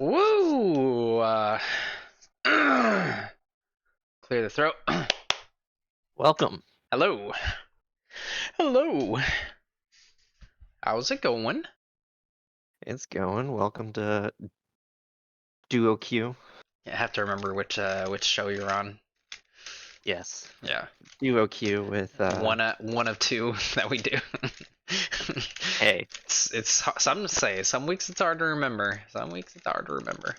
Woo! Clear the throat. Welcome. Hello. Hello. How's it going? It's going. Welcome to DuoQueue. I have to remember which show you're on. Yes, Yeah, DuoQueue with one of two that we do. hey, It's some say some weeks it's hard to remember. Some weeks it's hard to remember.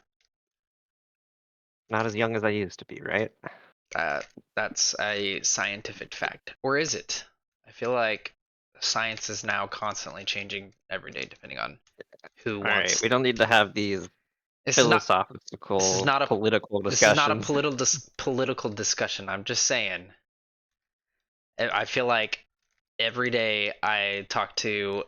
not as young as I used to be, right? That's a scientific fact, or is it? I feel like science is now constantly changing every day, depending on who All right, wants. we don't need to have these This is not This is philosophical, not a political this is not a discussions. political discussion. I'm just saying. I feel like every day I talk to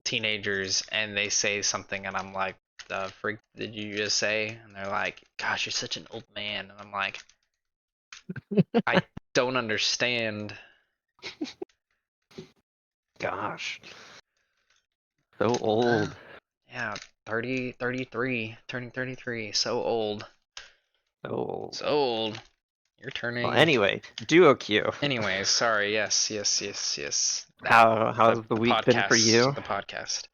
teenagers and they say something and I'm like, "The freak did you just say?" And they're like, "Gosh, you're such an old man." And I'm like, "I don't understand." Gosh, so old. Yeah, 30, 33, turning 33, so old. So old. So old. You're Well, turning. anyway, DuoQueue. Anyways, sorry. Yes. That How's the the week been for podcast. you? The podcast.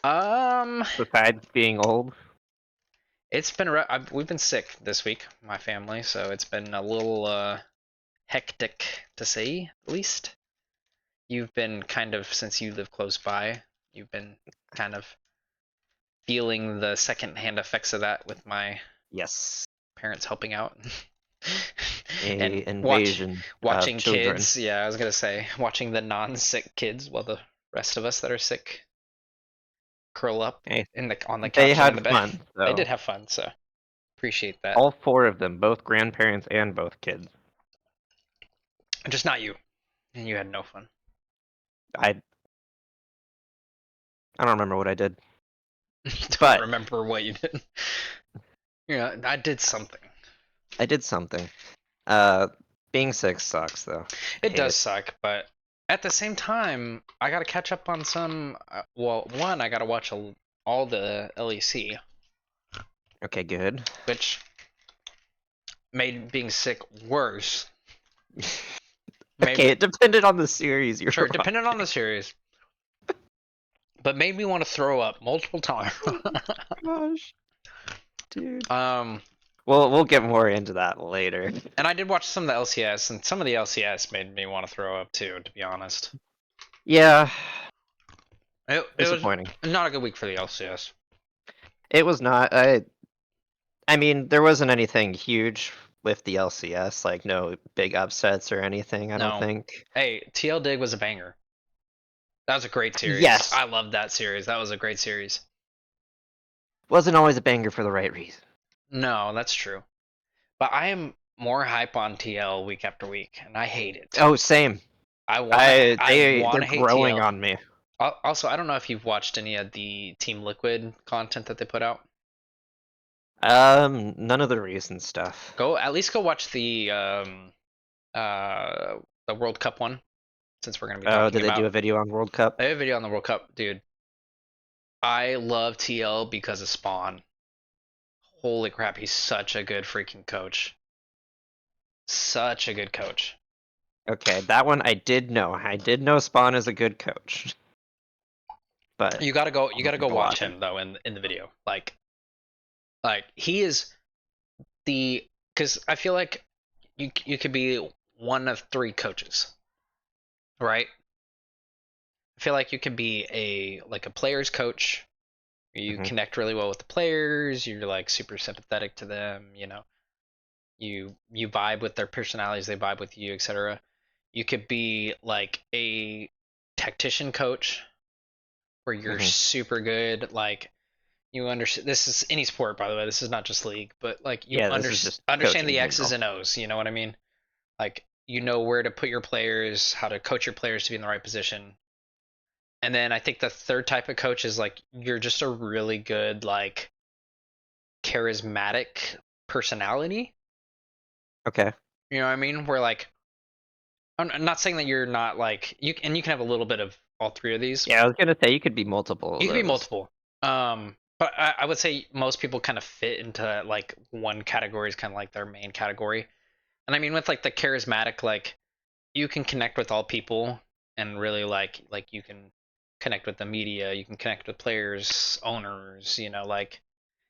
Um, Besides being old? it's been we've been sick this week, my family, so it's been a little hectic to say the least. You've been kind of since you live close by, you've been kind of feeling the secondhand effects of that with my Yes. parents helping out. And A invasion of watching children. kids, yeah, I was gonna say watching the non-sick kids while the rest of us that are sick curl up Hey, on the they couch and in had the bed. fun, They so did have fun, so appreciate that. all four of them, both grandparents and both kids. Just not you, and you had no fun. I I don't remember what I did, Don't but remember what you did. Yeah, I did something. I did something. Uh, being sick sucks though. I It hate does it. suck, but at the same time, I gotta catch up on some. Well, one, I gotta watch all the LEC, Okay, good. which made being sick worse. Okay, Maybe it depended on the series you're sure, depending on watching. the series, but made me want to throw up multiple times. Gosh, dude. um, We'll get more into that later. and I did watch some of the LCS, and some of the LCS made me want to throw up too. To be honest, Yeah, it was disappointing. not a good week for the LCS. It was not. I mean, there wasn't anything huge with the LCS, like no big upsets or anything. I don't No, think. hey, TL Dig was a banger. That was a great series. Yes, I loved that series. That was a great series. wasn't always a banger for the right reason. No, that's true. But I am more hype on TL week after week, and I hate it. Oh, same. I They're wanna hate growing TL. on me. Also, I don't know if you've watched any of the Team Liquid content that they put out. None of the recent stuff. Go at least go watch the World Cup one, since we're gonna be Oh, talking did they do about. a video on World Cup? I have a video on the World Cup, dude. I love TL because of Spawn. Holy crap, he's such a good freaking coach. Such a good coach. Okay, that one I did know. I did know Spawn is a good coach, but I You don't gotta go think a watch lot. him though in the video. Like he is the because I feel like you could be one of three coaches, right? I feel like you could be a player's coach. You Hmm. connect really well with the players. You're like super sympathetic to them. You know, you vibe with their personalities. They vibe with you, etc. You could be like a tactician coach where you're Hmm. super good. Like you understand. This is any sport, by the way. This is not just league, but like you Yeah, this is just understand coaching the in X's general. and O's. You know what I mean? Like you know where to put your players, how to coach your players to be in the right position. And then I think the third type of coach is like you're just a really good like charismatic personality. Okay. You know what I mean? Where like I'm not saying that you're not like you can have a little bit of all three of these. Yeah, I was gonna say you could be multiple of You can be those. multiple. But I would say most people kind of fit into like one category is kind of like their main category. And I mean with like the charismatic, like you can connect with all people and really like you can connect with the media, you can connect with players, owners, like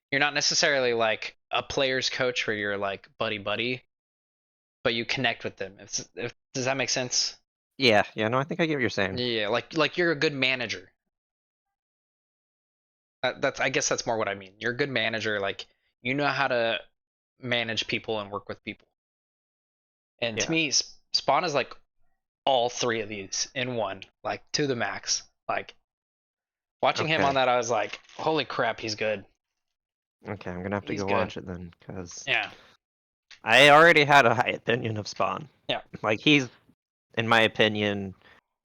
you're not necessarily like a player's coach where you're like buddy buddy, but you connect with them. Does that make sense? Yeah, yeah, no, I think I get what you're saying. Yeah, like you're a good manager. That's I guess that's more what I mean. You're a good manager, like you know how to manage people and work with people. And to Yeah. me, Spawn is like all three of these in one, like to the max. Like watching him on Okay. that, I was like, holy crap, he's good. Okay, I'm gonna have to He's go good. watch it then, because Yeah, I already had a high opinion of Spawn. yeah. Like he's, in my opinion,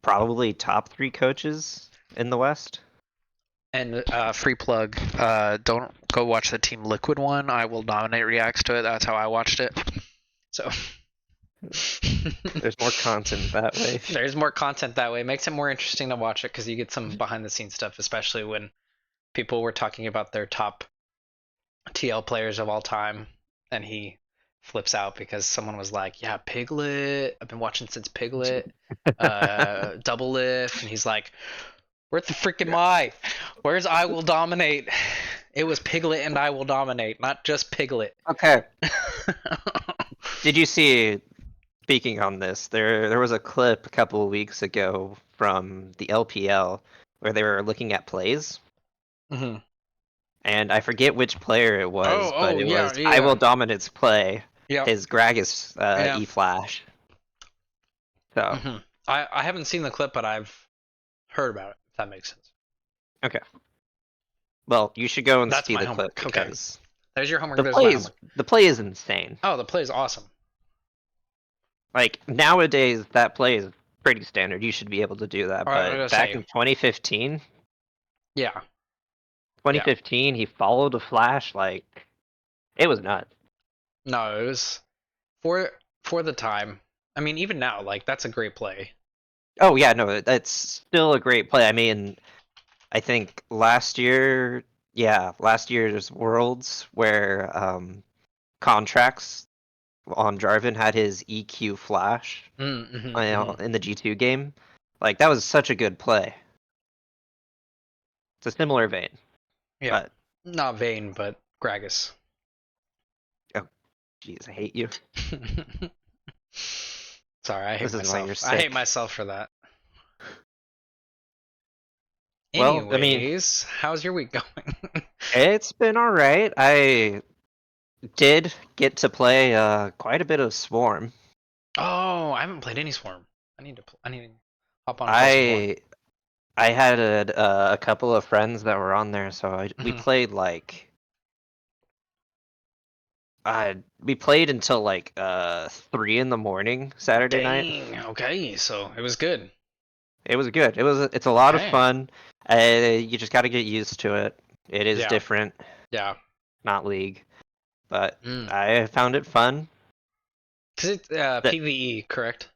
probably top 3 coaches in the West. And free plug, don't go watch the Team Liquid one. I will dominate reacts to it. That's how I watched it. So There's more content that way. there's more content that way. It makes it more interesting to watch it because you get some behind the scenes stuff, especially when people were talking about their top TL players of all time, and he flips out because someone was like, "Yeah, Piglet. I've been watching since Piglet, Double Lift," and he's like, "Where the freak am Yeah. I? Where's I Will Dominate? It was Piglet and I Will Dominate, not just Piglet." Okay. Did you see? Speaking on this, there was a clip a couple of weeks ago from the LPL where they were looking at plays, Mm-hmm. and I forget which player it was, but Oh, it yeah, was I Will yeah, Dominate's play, yeah, his Gragas yeah. E flash. So Mm-hmm. I haven't seen the clip, but I've heard about it. If that makes sense. okay, well you should go and That's see my the clip homework. Okay, because there's your homework. the There's my plays homework. the play is insane. Oh, the play is awesome. Like nowadays, that play is pretty standard. You should be able to do that, I but gotta back say, in 2015, yeah, yeah. 2015, he followed a flash like it was nuts. No, it was for for the time. I mean, even now, like that's a great play. Oh yeah, no, that's still a great play. I mean, I think last year's Worlds where contracts on Jarvan had his EQ flash Mm-hmm, mm-hmm. in the G2 game. Like that was such a good play. It's a similar vein, Yeah, but not Vayne, but Gragas. oh jeez, I hate you. Sorry, I hate This is why you're myself. I hate sick. myself for that. Well, I mean, Anyways, how's your week going? it's been all right. I did get to play quite a bit of Swarm. Oh, I haven't played any Swarm. I need to hop on and play some Swarm. I I had a couple of friends that were on there, so we Hmm. played like we played until like 3 in the morning Saturday night. Dang. Okay, so it was good. It was good. It's a lot of Okay. fun. You just got to get used to it. It is Yeah. different, Yeah. not League, but Mm. I found it fun. Cause it's That PVE, correct?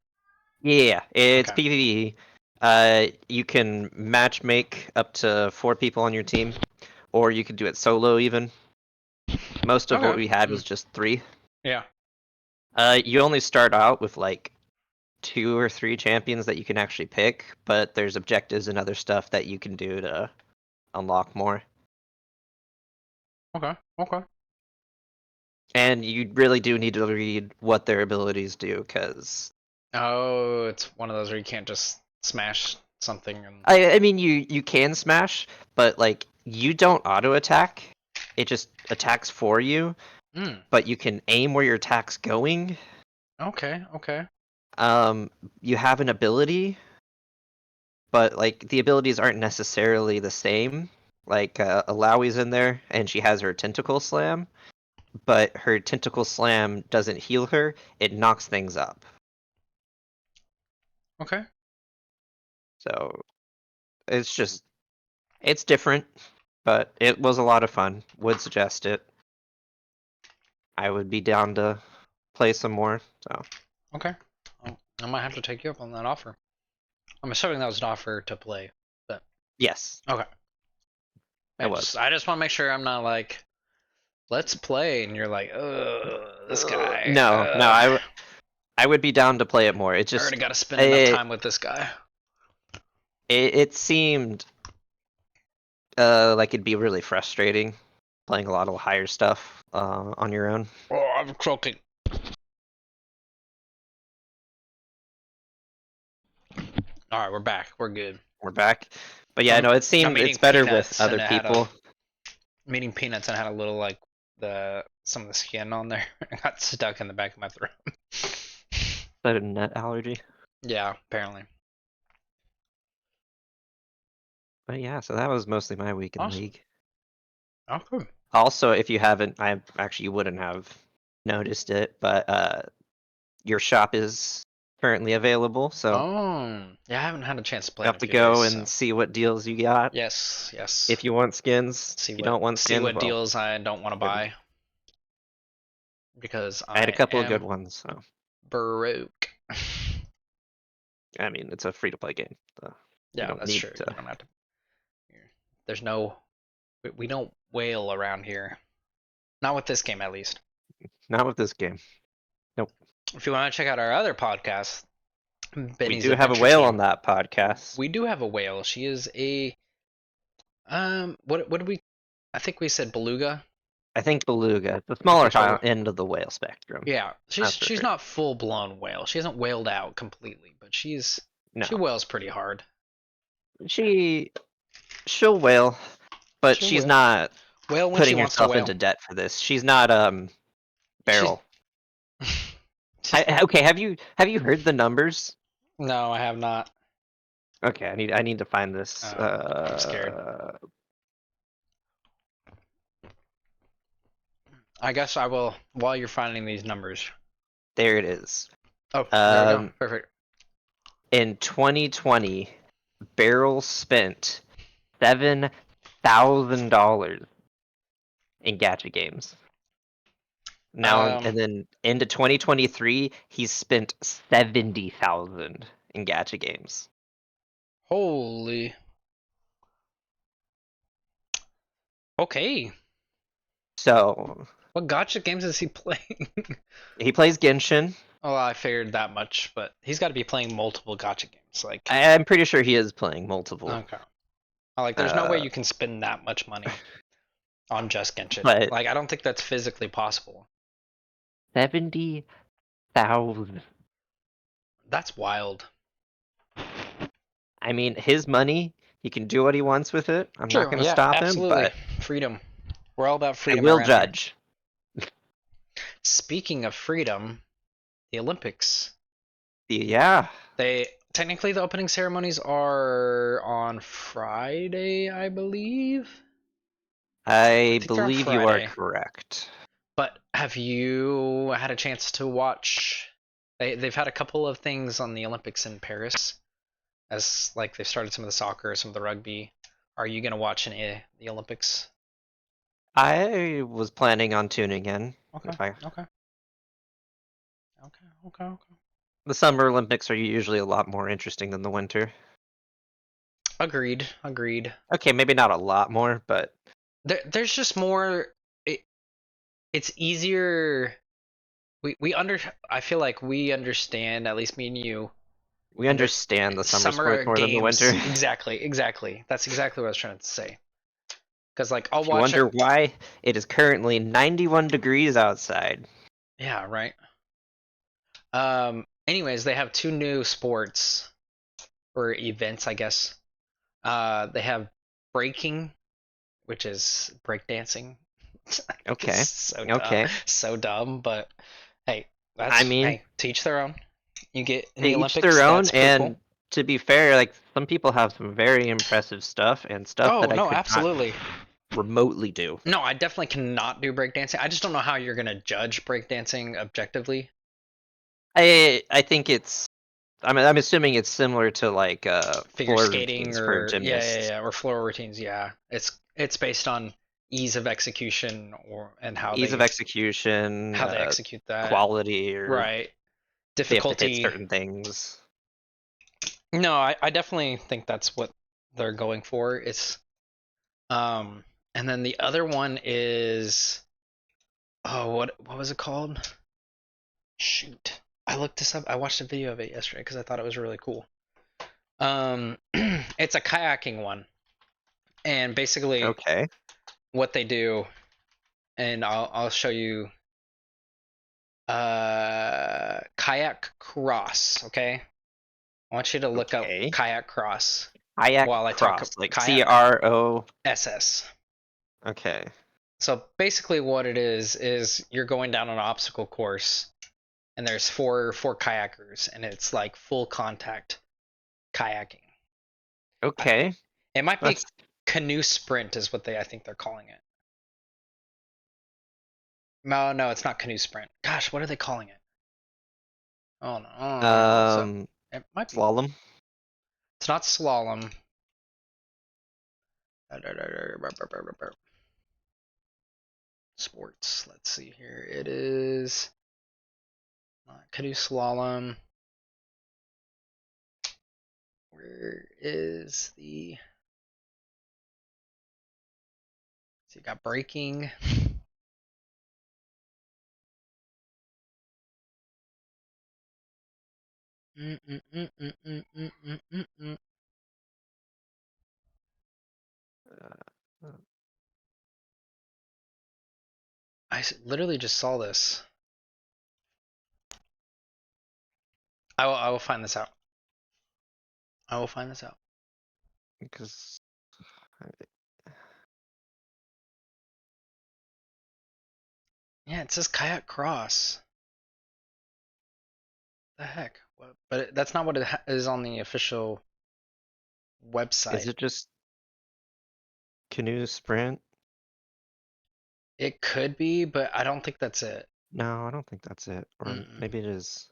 yeah, it's Okay. PvE. You can match make up to 4 people on your team, or you could do it solo even. Most of what Okay. we had Mm. was just 3. Yeah. You only start out with like 2 or 3 champions that you can actually pick, but there's objectives and other stuff that you can do to unlock more. Okay. Okay. And you really do need to read what their abilities do, because Oh, it's one of those where you can't just smash something and. I mean you can smash, but like you don't auto attack. It just attacks for you, Mm. but you can aim where your attack's going. Okay. Okay. Um, you have an ability, but like the abilities aren't necessarily the same. Like Alawi's in there, and she has her tentacle slam, but her tentacle slam doesn't heal her; it knocks things up. Okay. So it's different, but it was a lot of fun. Would suggest it. I would be down to play some more. So Okay. Well, I might have to take you up on that offer. I'm assuming that was an offer to play, but yes, okay. I was. I just want to make sure I'm not like, let's play, and you're like, this guy. No, I would be down to play it more. It I already just got to spend enough it time with this guy. it seemed like it'd be really frustrating playing a lot of higher stuff on your own. Oh, I'm choking. All right, we're back. We're good. We're back. But yeah, no, it I'm seemed eating it's better with peanuts, and other it had people. I'm eating peanuts and had a little like some of the skin on there. It got stuck in the back of my throat. But a nut allergy. Yeah, apparently. But yeah, so that was mostly my week in Awesome. League. Oh, cool. Also, if you haven't, I actually you wouldn't have noticed it, but your shop is currently available, so Oh, yeah, I haven't had a chance to you play in have a to few days. go So and see what deals you got. yes, yes. If you want skins, if you don't want See skins, what well, deals I don't want to good. buy because I had a I couple of good am ones, so broke. I mean, it's a free to play game, so you Yeah, don't that's need true. to. You don't have to. There's no. We don't wail around here. Not with this game, at least. Not with this game. Nope. If you want to check out our other podcast, We Benny's do have a Adventure whale Team, on that podcast. we do have a whale. She is a what did we? I think we said beluga. I think beluga, the I think smaller we told her. end of the whale spectrum. Yeah, That's for she's sure. not full blown whale. She hasn't whaled out completely, but she No, whales pretty hard. she she'll whale, but She'll she's whale. not Whale when she putting wants to herself whale. into debt for this. She's not She's barrel. she's not. Okay, have you heard the numbers? No, I have not. Okay, I need to find this. I'm scared. I guess I will while you're finding these numbers. There it is. Oh, there we go. Um, Perfect. in 2020, Barrel spent $7,000 in gacha games. Now Um, and then into 2023, he's spent 70,000 in gacha games. holy. Okay. So What gotcha games is he playing? he plays Genshin. Well, I figured that much, but he's got to be playing multiple gotcha games. Like, I'm pretty sure he is playing multiple. okay. Like, there's no way Uh, you can spend that much money on just Genshin. but Like, I don't think that's physically possible. 70,000. That's wild. I mean, his money, he can do what he wants with it. I'm not True. going to Yeah, stop him, absolutely. but Freedom. We're all about I freedom will around here. judge. Speaking of freedom, the Olympics. Yeah, They technically the opening ceremonies are on Friday, I believe. I I think they're on believe you are Friday. correct. But have you had a chance to watch? They've had a couple of things on the Olympics in Paris, as like they've started some of the soccer, some of the rugby. Are you gonna watch the Olympics? I was planning on tuning in. Okay, If I okay, okay. The Summer Olympics are usually a lot more interesting than the winter. Agreed, agreed. Okay, maybe not a lot more, but There's just more. It, it's easier. We under. I feel like we understand, at least me and you, we under understand the summer summer sports more than the games. winter. Exactly. That's exactly what I was trying to say. Because like I'll If you watch it. wonder why, it is currently 91 degrees outside. Yeah, right. Anyways, they have two new sports or events, I guess. They have breaking, which is breakdancing. It's Okay. so dumb, Okay. so dumb. But hey, I mean, teach their own. You get in to the each their Olympics, own, that's pretty cool. and to be fair, like some people have some very impressive stuff and stuff Oh that I no, could not absolutely. remotely do. No, I definitely cannot do breakdancing. I just don't know how you're gonna judge breakdancing objectively. I think it's I'm assuming it's similar to like Figure floor skating routines for or gymnasts. or floor routines. Yeah, it's based on ease of execution or and Ease of execution, how they execute that. quality, or Right. they have to hit Difficulty. certain things. No, I definitely think that's what they're going for. It's And then the other one is, oh, what was it called? Shoot. I looked this up. I watched a video of it yesterday because I thought it was really cool. It's a kayaking one. And basically Okay. what they do, and I'll show you kayak cross, okay? I want you to look up Okay. kayak cross Kayak while I talk cross, like kayak CRO. SS. Okay. So basically what it is you're going down an obstacle course and there's four kayakers and it's like full contact kayaking. Okay. It might be That's canoe sprint is what I think they're calling it. No, it's not canoe sprint. Gosh, what are they calling it? Oh no, I don't know. So um it might be. slalom. It's not slalom. Sports. Let's see here. It is canoe slalom. Where is the? So you got braking. Uh, I literally just saw this. I will find this out. I will find this out. because Yeah, it says kayak cross. The heck? What? But that's not what it is on the official is website. it just canoe sprint? It could be, but I don't think that's it. No, I don't think that's it. Or Mm-mm. maybe it is.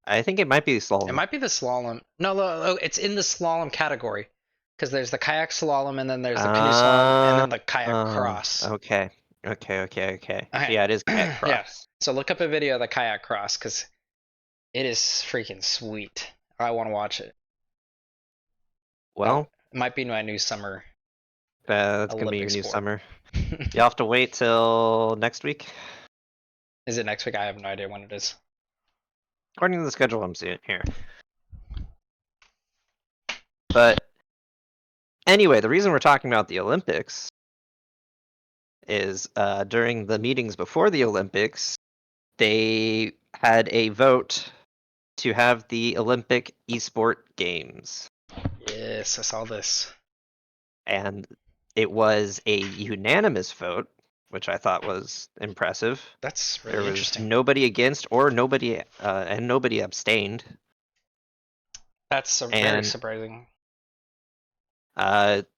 I think it might be It slalom. might be the slalom. No, it's in the slalom category because there's the kayak slalom and then there's the canoe slalom and then the kayak cross. Okay. Okay. So Okay, yeah, it is kayak yeah. cross. So look up a video of the kayak cross because it is freaking sweet. I want to watch it. That Well, might be my new summer that's gonna be your Olympic new sport. summer. You'll have to wait till next week. Is it next week? I have no idea when it is. According to the schedule I'm seeing here. But anyway, the reason we're talking about the Olympics is during the meetings before the Olympics, they had a vote to have the Olympic esport games. Yes, I saw this. And it was a unanimous vote, which I thought was impressive. That's There really was interesting. nobody against or nobody and nobody abstained. That's very And surprising.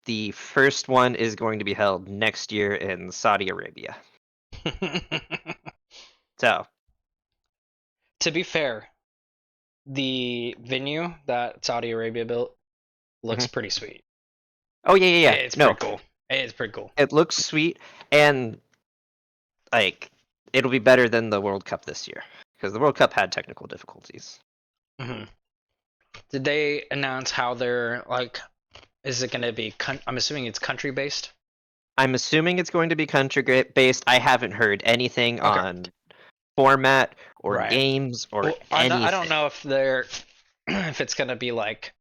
the first one is going to be held next year in Saudi Arabia. So, To be fair, the venue that Saudi Arabia built looks mhm. pretty sweet. Oh yeah. It's No, pretty cool. It's pretty cool. it looks sweet, and like it'll be better than the World Cup this year because the World Cup had technical difficulties. Hmm. Did they announce how they're like? Is it going to be? I'm assuming it's country based. I'm assuming it's going to be country based. I haven't heard anything Okay, on format or right. games or Well, I don't anything. know if they're if it's going to be like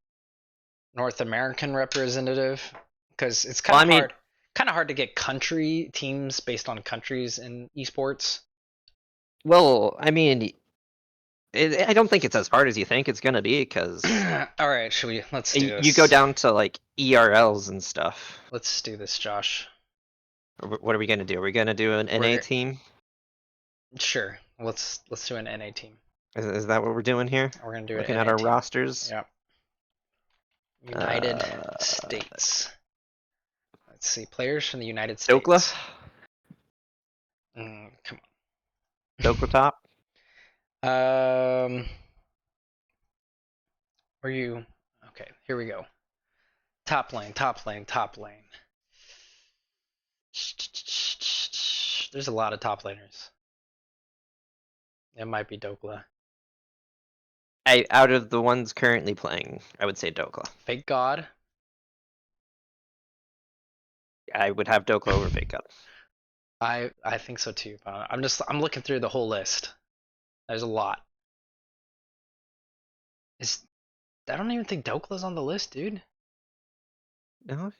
North American representative because it's Well, I mean, kind of hard to get country teams based on countries in esports. I mean, I don't think it's as hard as you think it's gonna be because All right, let's do you go this. down to like ERLs and stuff. Let's do this, Josh. What are we gonna do? Are we gonna do an NA We're team? sure. Let's do an NA team. Is that what we're doing here? We're gonna do an Looking at NA our team. rosters. Yep. United Uh, States. Let's see. Players from the United Dokla, States. Come Dokla top. on. Where you? Okay, here we go. Top lane, top lane, top lane. There's a lot of top laners. It might be Dokla. Out of the ones currently playing, I would say Dokla. Fake God. I would have DuoQueue over Fakeup. I think so too. But I'm looking through the whole list. There's a lot. Is I don't even think Dokla's on the list, dude. No,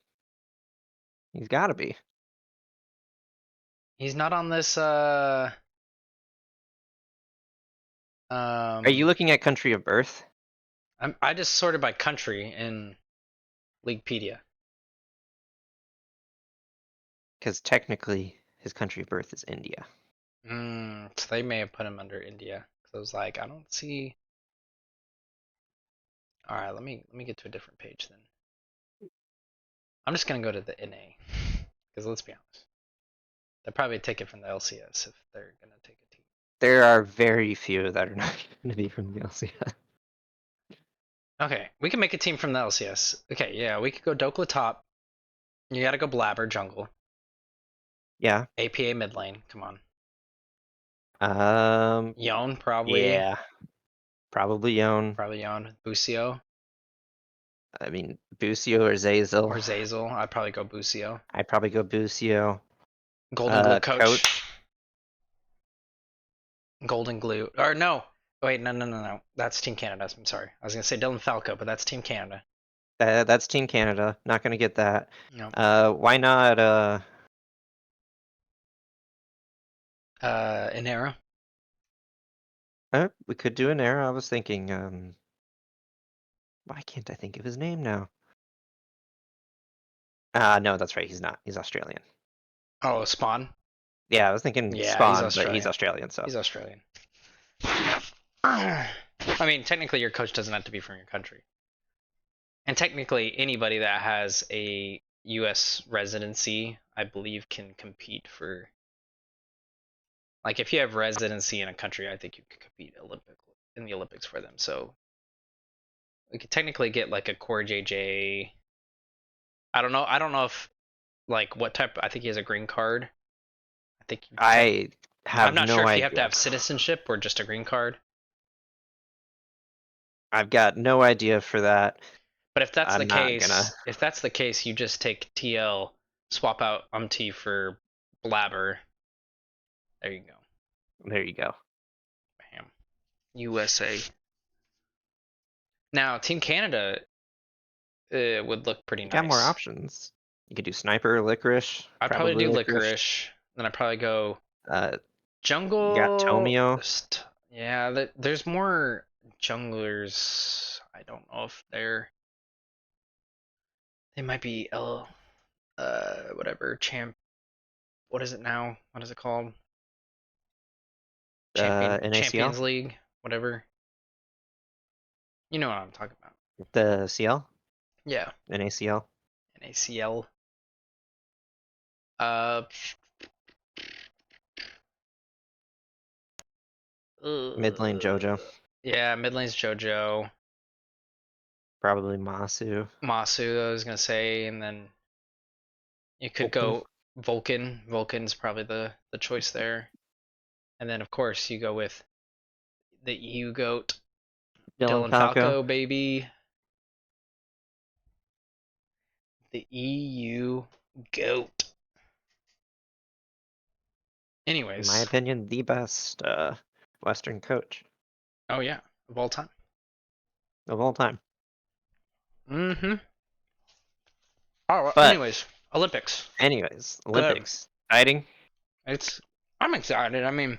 he's got to be. He's not on this. Are you looking at country of birth? I just sorted by country in Leaguepedia. Because technically, his country of birth is India. So they may have put him under India. Cause I was like, I don't see. All right, let me get to a different page then. I'm just gonna go to the NA, because let's be honest, they'll probably take it from the LCS if they're gonna take a team. There are very few that are not going to be from the LCS. Okay, we can make a team from the LCS. Okay, yeah, we could go Dokla top. You gotta go Blabber jungle. Yeah. APA mid lane. Come on. Um. Yone probably. Yeah. Probably Yone. Probably Yone. Busio I mean, Busio or Zazel. or Zazel. I'd probably go Busio. I'd probably go Busio. Golden Glue coach. Coach. Golden Glue. Or no. Wait, no. That's Team Canada. I'm sorry. I was gonna say Dylan Falco, but that's Team Canada. That's Team Canada. Not gonna get that. No. Why not? Inera. We could do an era. I was thinking. Why can't I think of his name now? No, that's right. He's not. He's Australian. Oh, Spawn. Yeah, I was thinking Yeah, he's Spawn, but he's Australian. Australian, so He's Australian. I mean, technically, your coach doesn't have to be from your country. And technically, anybody that has a U.S. residency, I believe, can compete for. Like, if you have residency in a country, I think you could compete in the Olympics for them. So we could technically get like a Core JJ. I don't know. I don't know if like what type. I think he has a green card. I think. I I'm have not sure no if you have to idea. have citizenship or just a green card. I've got no idea for that. But I'm not gonna. if that's the case, you just take TL, swap out UMT for Blabber. There you go. There you go. Bam. USA. Now, Team Canada would look pretty You got more nice. options. You could do Sniper, Licorice, I'd probably probably do Licorice. Licorice. Then I'd probably go Uh, you got Jungle. Tomio. Yeah, there's more junglers. I don't know if they might be whatever champ. What is it now? What is it called? NACL, Champions League, whatever. You know what I'm talking about. the CL, Yeah, NACL. NACL. Uh, Mid lane JoJo, yeah, mid lane's JoJo. probably Masu. Masu, I was gonna say, and then you could Vulcan. go Vulcan. Vulcan's probably the choice there. And then of course you go with the EU goat, Dylan Dylan Falco. Falco, baby. The EU goat. In my Anyways, opinion, the best Western coach oh yeah, of all time. of all time. Mm-hmm. All right. But Anyways, Olympics. anyways, Uh, Olympics. Exciting. it's I'm excited. I mean,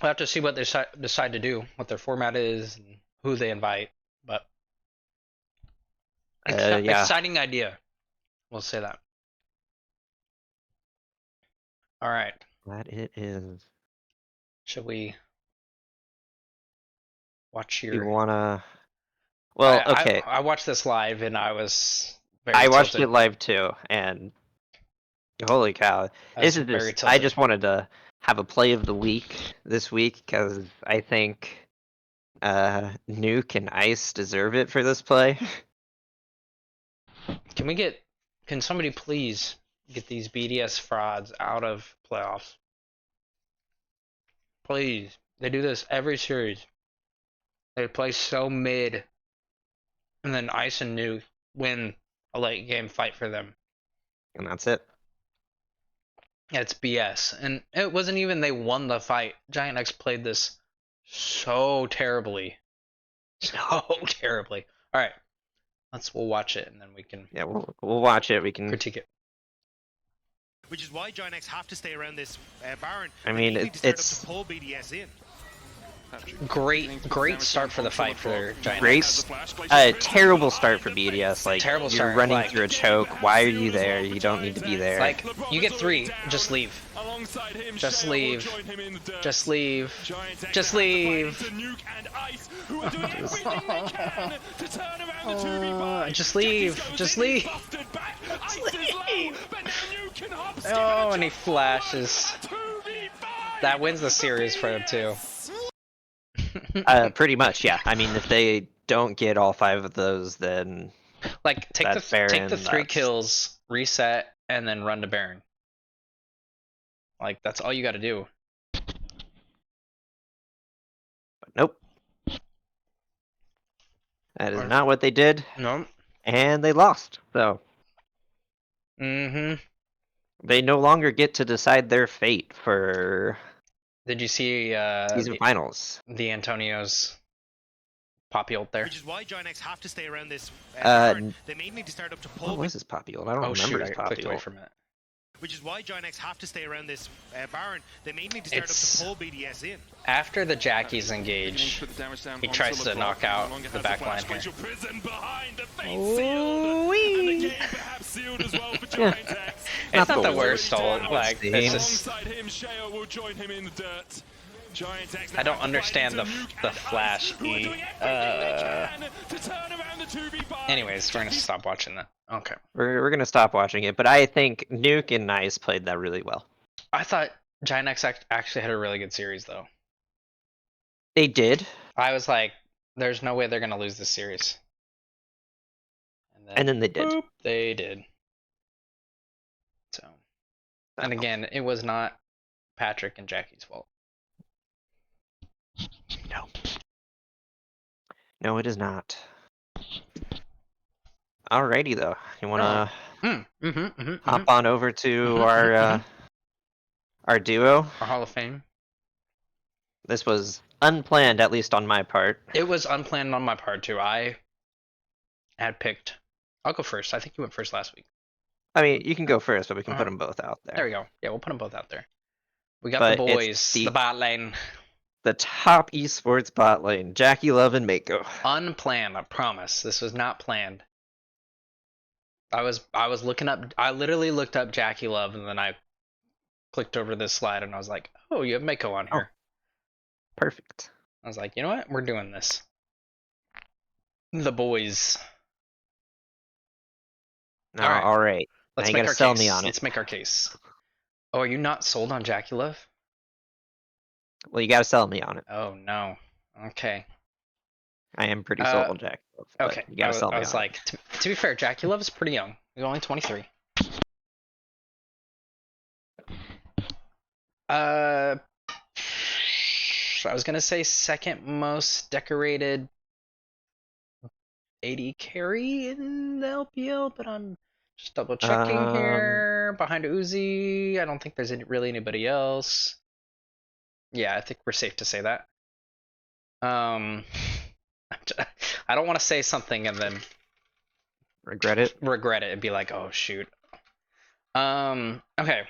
we'll have to see what they decide to do, what their format is, and who they invite. But Yeah, exciting idea. We'll say that. All right. that it is. Should we watch You your? wanna? Well, okay. I watched this live and I was very I watched tilted. it live too, and holy cow! I This was is very just. I tilted. just wanted to have a play of the week this week because I think Nuke and Ice deserve it for this play. Can we get? Can somebody please get these BDS frauds out of playoffs? Please. They do this every series. They play so mid, and then Ice and Nuke win a late game fight for them. And that's it. It's BS. And it wasn't even they won the fight. Giant X played this so terribly. So terribly. Alright. We'll watch it and then we can Yeah, we'll watch it. We can critique it. Which is why Giant X have to stay around this Baron. I mean, they need to start it's up to pull BDS in. Great start for the fight for Giant great. X. Terrible start for BDS. Like, Terrible you're start, running like- through a choke. Why are you there? You don't need to be there. Like, you get 3, just leave. Just leave. Just leave. Just leave. Just leave. Just leave. Oh, and he flashes. That wins the series for him too. Pretty much, yeah. I mean, if they don't get all 5 of those, then Like take That's the Baron, 3 that's- kills, reset, and then run to Baron. Like that's all you got to do. but nope. That is not what they did, No. and they lost. So Mm-hmm. they no longer get to decide their fate for Did you see season finals. the Antonio's poppy ult there? Which is why Giant X have to stay around this Uh, Baron. They may need to start up to What pull. was his poppy ult? I don't Oh remember shoot! his I poppy clicked away ult. for a minute. Which is why Giant X have to stay around this Baron. They may need to start It's- up to pull BDS in. After the Jackies engage, he tries to knock out the back line here. Ooh-wee. It's not the worst ult. Like it's just I don't understand the flash E. Anyways, we're gonna stop watching that. Okay. We're gonna stop watching it, but I think Nuke and Nice played that really well. I thought Giant X actually had a really good series though. They did, I was like, there's no way they're gonna lose this series. and then they did. boop, they did. So, and again, it was not Patrick and Jackie's fault. No. No, it is not. Alrighty though. You wanna hop on over to our duo? Our Hall of Fame. This was unplanned, at least on my part. It was unplanned on my part too. I had picked. I'll go first. I think you went first last week. I mean, you can go first, but we can put them both out there. There we go. Yeah, we'll put them both out there. We got But the it's boys, the bot lane. The top esports bot lane, Jackie Love and Mako. Unplanned, I promise. This was not planned. I was looking up. I literally looked up Jackie Love, and then I clicked over this slide, and I was like, "Oh, you have Mako on here." Perfect. I was like, "You know what? We're doing this." The boys. All right. Let's Now you make gotta our sell case. me on it. Let's make our case. Oh, are you not sold on Jackie Love? Well, you gotta sell me on it. Oh no. Okay. I am pretty sold on Jackie Love. But Okay. you gotta sell me I was on like, to be fair, Jackie Love is pretty young. He's only 23. I was gonna say second most decorated AD carry in the LPL, but I'm just double checking here. Behind Uzi, I don't think there's really anybody else. Yeah, I think we're safe to say that. I don't want to say something and then Regret it? regret it and be like, oh shoot. Okay.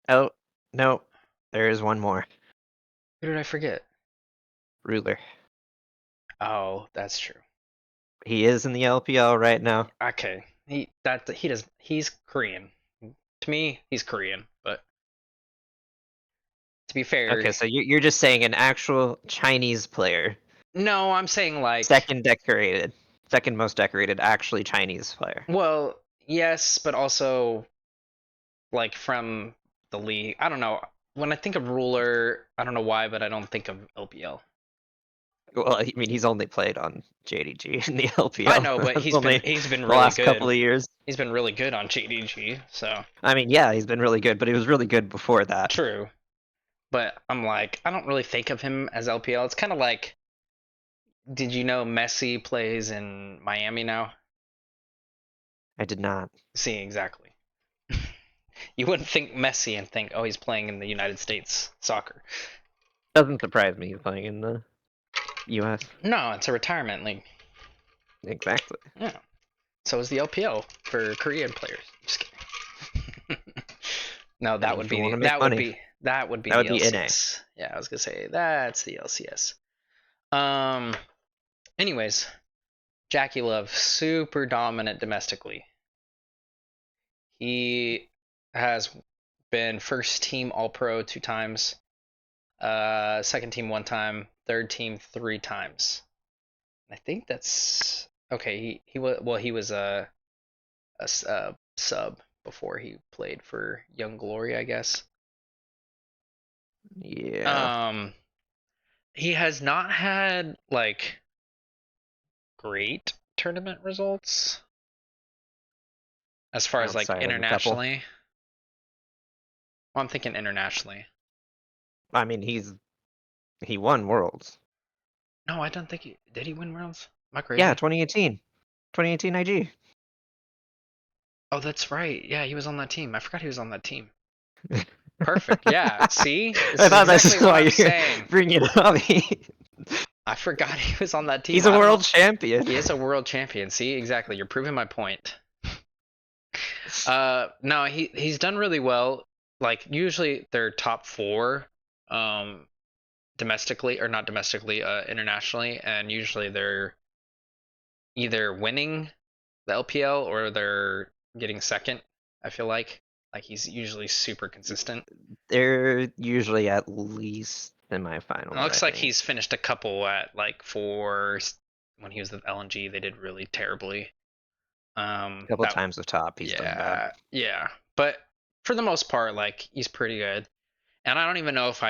Oh, no. There is one more. Who did I forget? Ruler. Oh, that's true. He is in the LPL right now. Okay. He's Korean. To me, he's Korean, but to be fair. Okay, so you're just saying an actual Chinese player. No, I'm saying like Second most decorated, actually Chinese player. well, yes, but also like from the league. I don't know. When I think of Ruler, I don't know why, but I don't think of LPL. Well, I mean, he's only played on JDG in the LPL. I know, but he's Only been the really last good. couple of years. He's been really good on JDG, so I mean, yeah, he's been really good, but he was really good before that. true. But I'm like, I don't really think of him as LPL. It's kind of like, did you know Messi plays in Miami now? I did not. See, exactly. You wouldn't think Messi and think, oh, he's playing in the United States soccer. Doesn't surprise me he's playing in the U.S. No, it's a retirement league. Exactly. Yeah. So is the LPL for Korean players. Just kidding. No, I that mean, would if you be want to make that would money, be that would be that the would be NA. LCS. Yeah, I was gonna say that's the LCS. Anyways, Jackie Love, super dominant domestically. He has been first team All Pro 2 times, second team 1 time, third team 3 times. I think that's okay. He was a sub before he played for Young Glory, I guess. Yeah. Um, he has not had like great tournament results as far as like Outside of a couple. internationally. Well, I'm thinking internationally. I mean, he won Worlds. No, I don't think he did. He win rounds? Am I Yeah, crazy? 2018. 2018 IG. Oh, that's right. Yeah, he was on that team. I forgot he was on that team. Perfect. Yeah. See, this I is thought that's exactly what why I'm you're saying. bringing it up. I forgot he was on that team. He's a I don't know. world champion. He is a world champion. See, exactly. You're proving my point. No, he's done really well. Like usually they're top four, um, domestically or not domestically, internationally, and usually they're either winning the LPL or they're getting second. I feel like he's usually super consistent. They're usually at least It semifinals, I looks like think. he's finished a couple at like four when he was with LNG. They did really terribly. A couple That times with top, he's done bad. yeah. But for the most part, like he's pretty good. And I don't even know if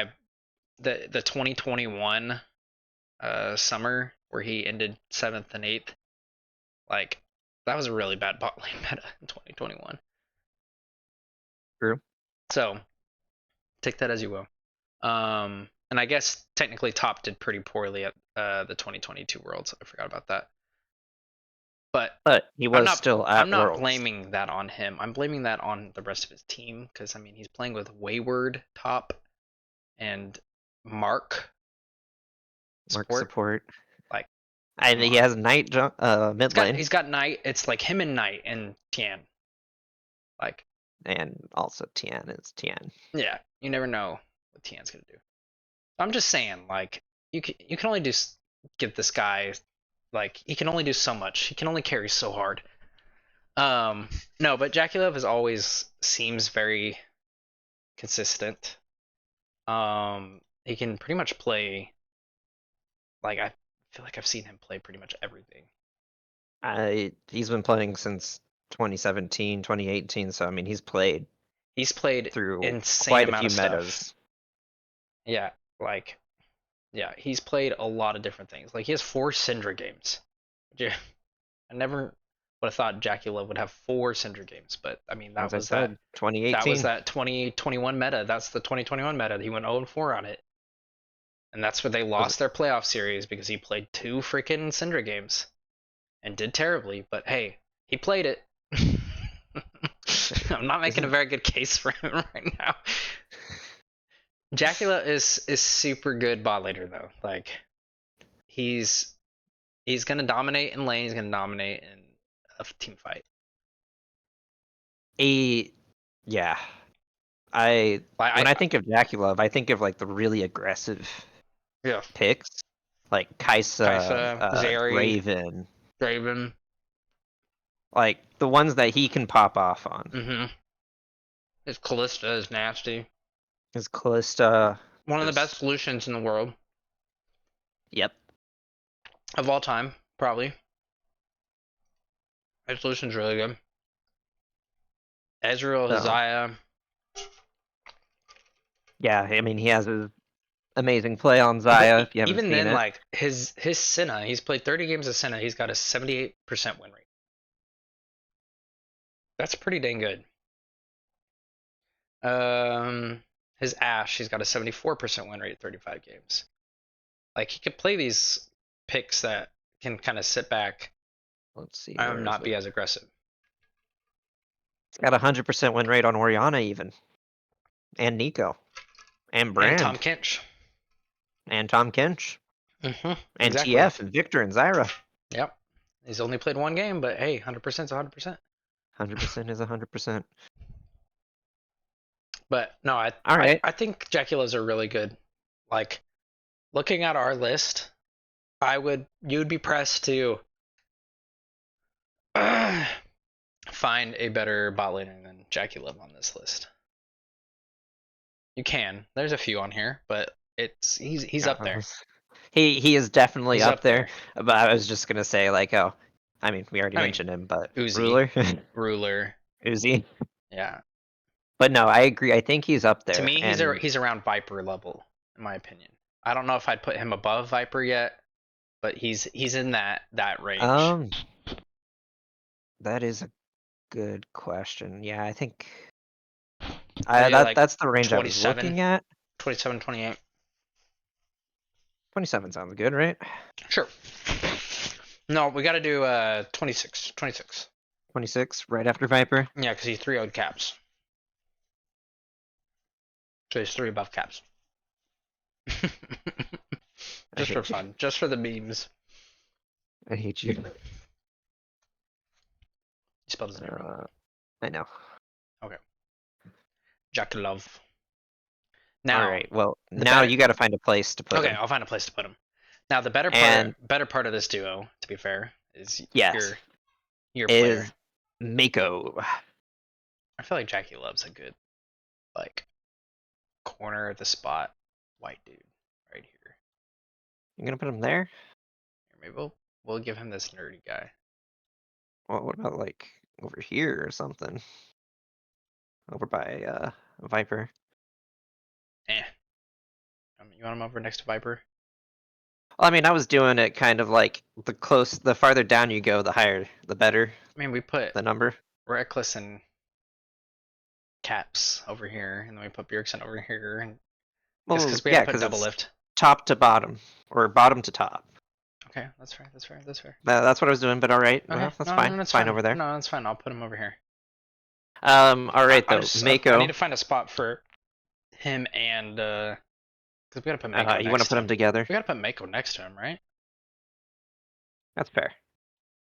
the 2021 summer where he ended 7th and 8th, like that was a really bad bot lane meta in 2021. True. So take that as you will. And I guess technically top did pretty poorly at the 2022 Worlds. I forgot about that. But But he I'm was not still I'm at not Worlds. blaming that on him. I'm blaming that on the rest of his team because I mean he's playing with Wayward top and Mark Mark support. support. Like, And come he on. has Knight mid lane. He's got Knight. It's like him and Knight and Tian. Like, And also Tian is Tian. yeah, you never know what Tian's gonna do. I'm just saying, like, you can only give this guy like he can only do so much. He can only carry so hard. No, but Jackie Love is always seems very consistent. He can pretty much play. Like I feel like I've seen him play pretty much everything. He's been playing since 2017, 2018, so I mean he's played He's played through insane quite a amount few of stuff. metas. Yeah, like yeah, he's played a lot of different things. Like he has 4 Syndra games. Yeah, I never would have thought Jackie Love would have 4 Syndra games, but I mean As I said, 2018. that 2021 meta. That's the 2021 meta. He went 0-4 on it. And that's where they Was lost their playoff series because he played 2 freaking Syndra games and did terribly, but hey, he played it. I'm not making a very good case for him right now. Jackula is super good bot laner though. Like he's gonna dominate in lane. He's gonna dominate in a team fight. Yeah. When I I think of Jackie Love, I think of like the really aggressive yeah. picks, like Kaisa, Kaisa, Zeri, Raven, Draven. like the ones that he can pop off on. Mm-hmm. His Callista is nasty. His Callista. One of the best solutions in the world Yep. of all time, probably. His solution's really good. Ezreal, So, Hizaya. yeah, I mean he has his amazing play on Xayah. If you haven't Even seen then, it, like his Senna, he's played 30 games of Senna. He's got a 78% win rate. That's pretty dang good. His Ashe, he's got a 74% win rate at 35 games. Like he could play these picks that can kind of sit back let's see. and not be as aggressive. It's got 100% win rate on Oriana even, and Nico, and And Tom Brand, Kinch. and Tom Kench, and Exactly. TF, and Victor, and Zyra. Yep. He's only played one game, but hey, 100% is 100%. 100% is 100%. But no, All right. I think Jaculas are really good. Like, looking at our list, you'd be pressed to find a better bot laner than Jacula on this list. You can. There's a few on here, but he's up there. He is definitely He's up up there. there. But I was just gonna say like, oh, I mean, we already I mean, mentioned him, but Uzi. Ruler, Ruler. Uzi. Yeah. But no, I agree. I think he's up To there. me, And he's around Viper level, in my opinion. I don't know if I'd put him above Viper yet, but he's in that range. that is a good question. Yeah, I think Maybe like that's the range I was 27, looking at. 27, 28. 27 sounds good, right? Sure. No, we got to do 26. 26. 26, right after Viper. Yeah, because he 3-0'd caps. So he's 3 above caps. I Just for hate you. fun. Just for the memes. I hate you. He spelled his name wrong. I know. Okay. Jack Love. Now, All right. Well, the now better- you got to find a place to put okay, him. I'll find a place to put him. Now, the And better part of this duo, to be fair, is yes, your player. is Mako. I feel like Jackie Love's a good, like, corner of the spot white dude right here. You gonna put him there? Maybe we'll give him this nerdy guy. Well, what about like over here or something? Over by Viper. You want him over next to Viper? Well, I mean, I was doing it kind of like the farther down you go, the higher, the better I mean, we put the number. Reckless and Caps over here, and then we put Bjergsen over here, and Well, because we yeah, had to put because double it's lift. top to bottom or bottom to top. Okay, that's fair. That's fair. That's fair. That's what I was doing, but all right, Okay, well, that's no, fine. no, that's Fine over there. No, that's fine. I'll put him over here. All right though, I Mako. need to find a spot for him and because we gotta put Mako. You want to put them together? We gotta put Mako next to him, right? That's fair.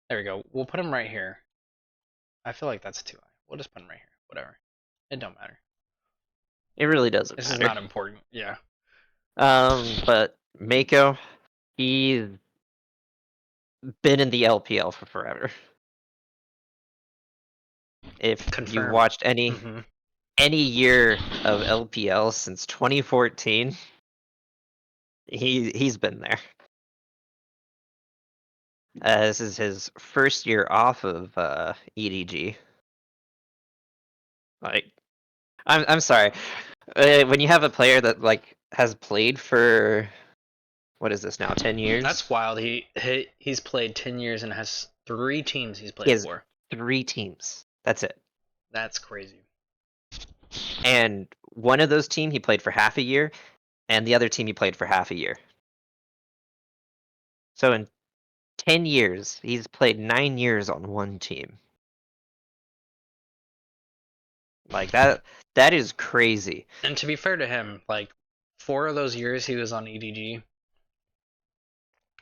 There we go. We'll put him right here. I feel like that's too high. We'll just put him right here. Whatever. It don't matter. It really doesn't This matter. is not important. Yeah. But Mako, he's been in the LPL for forever. If you Confirmed. watched any year of LPL since 2014, he's been there. This is his first year off of EDG. Like, I'm sorry. When you have a player that like has played for what is this now, 10 years? That's wild. He's played 10 years and has 3 teams he's played He has for. 3 teams. That's it. That's crazy. And one of those teams he played for half a year, and the other team he played for half a year. So in 10 years, he's played 9 years on one team. Like that is crazy. And to be fair to him, like 4 of those years he was on EDG,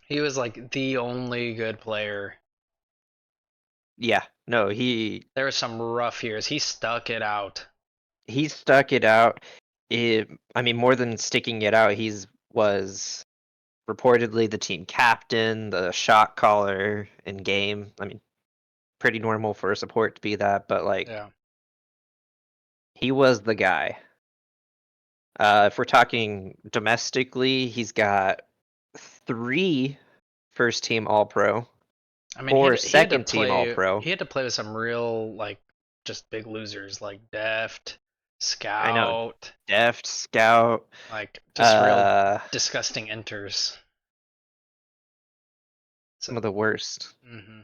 he was like the only good player. Yeah, no, There were some rough years. He stuck it out. he stuck it out. I mean, more than sticking it out, was reportedly the team captain, the shot caller in game. I mean, pretty normal for a support to be that, but like, Yeah. he was the guy. If we're talking domestically, he's got 3 first team All Pro, I mean, 4 he second team All Pro. He had to play with some real like just big losers like Deft, Scout. I know. Deft, Scout. Like just real disgusting enters. Some of the worst. Mm-hmm.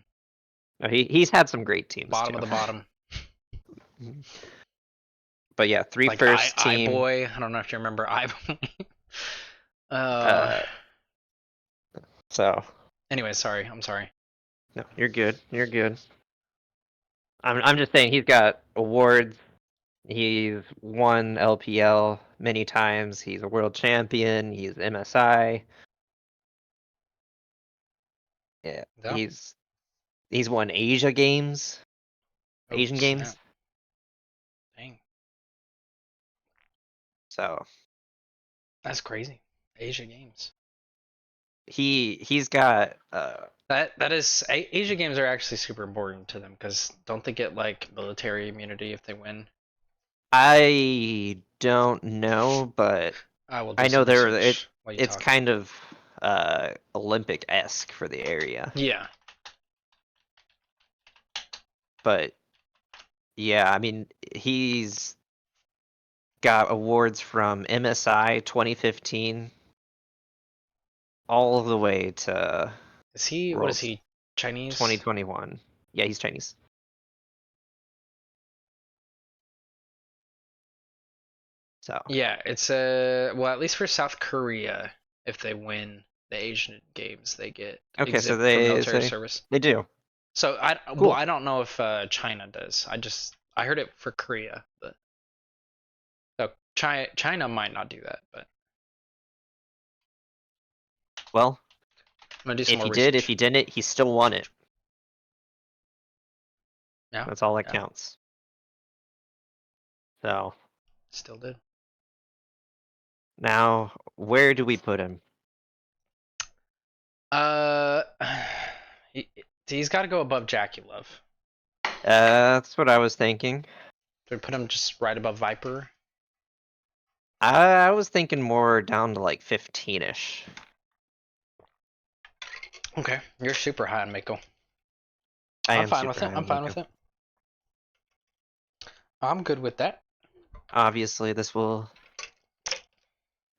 No, he's had some great teams. Bottom too. of the bottom. But yeah, 3 like first team. iBoy. I don't know if you remember iBoy. So. Anyway, sorry. I'm sorry. No, you're good. You're good. I'm just saying he's got awards. He's won LPL many times. He's a world champion. He's MSI. Yeah, Yeah. he's won Asia games, Oh Asian snap! games. Dang, So that's crazy. Asia games. he's got That is Asia games are actually super important to them because don't they get like military immunity if they win? I don't know, but I will do I know some there research while you it's talk. kind of Olympic-esque for the area. Yeah. But yeah, I mean he's got awards from MSI 2015 all the way to Is he? What is Worlds he? Chinese? 2021. Yeah, he's Chinese. So Yeah, it's well at least for South Korea, if they win the Asian games, they get okay, so exempt from military they service. they do. So Cool. I don't know if China does. I heard it for Korea, but so China might not do that, but Well, I'm gonna do some if more he did, if research. he didn't, he still won it. Yeah, That's all that yeah, counts. So still did. now, where do we put him? Uh, he, he's got to go above Jackie Love. That's what I was thinking. Do we put him just right above Viper? I was thinking more down to like 15ish. Okay, you're super high on Mako. I I'm am fine with super it. high I'm on fine Mako. with it. I'm good with that. Obviously, this will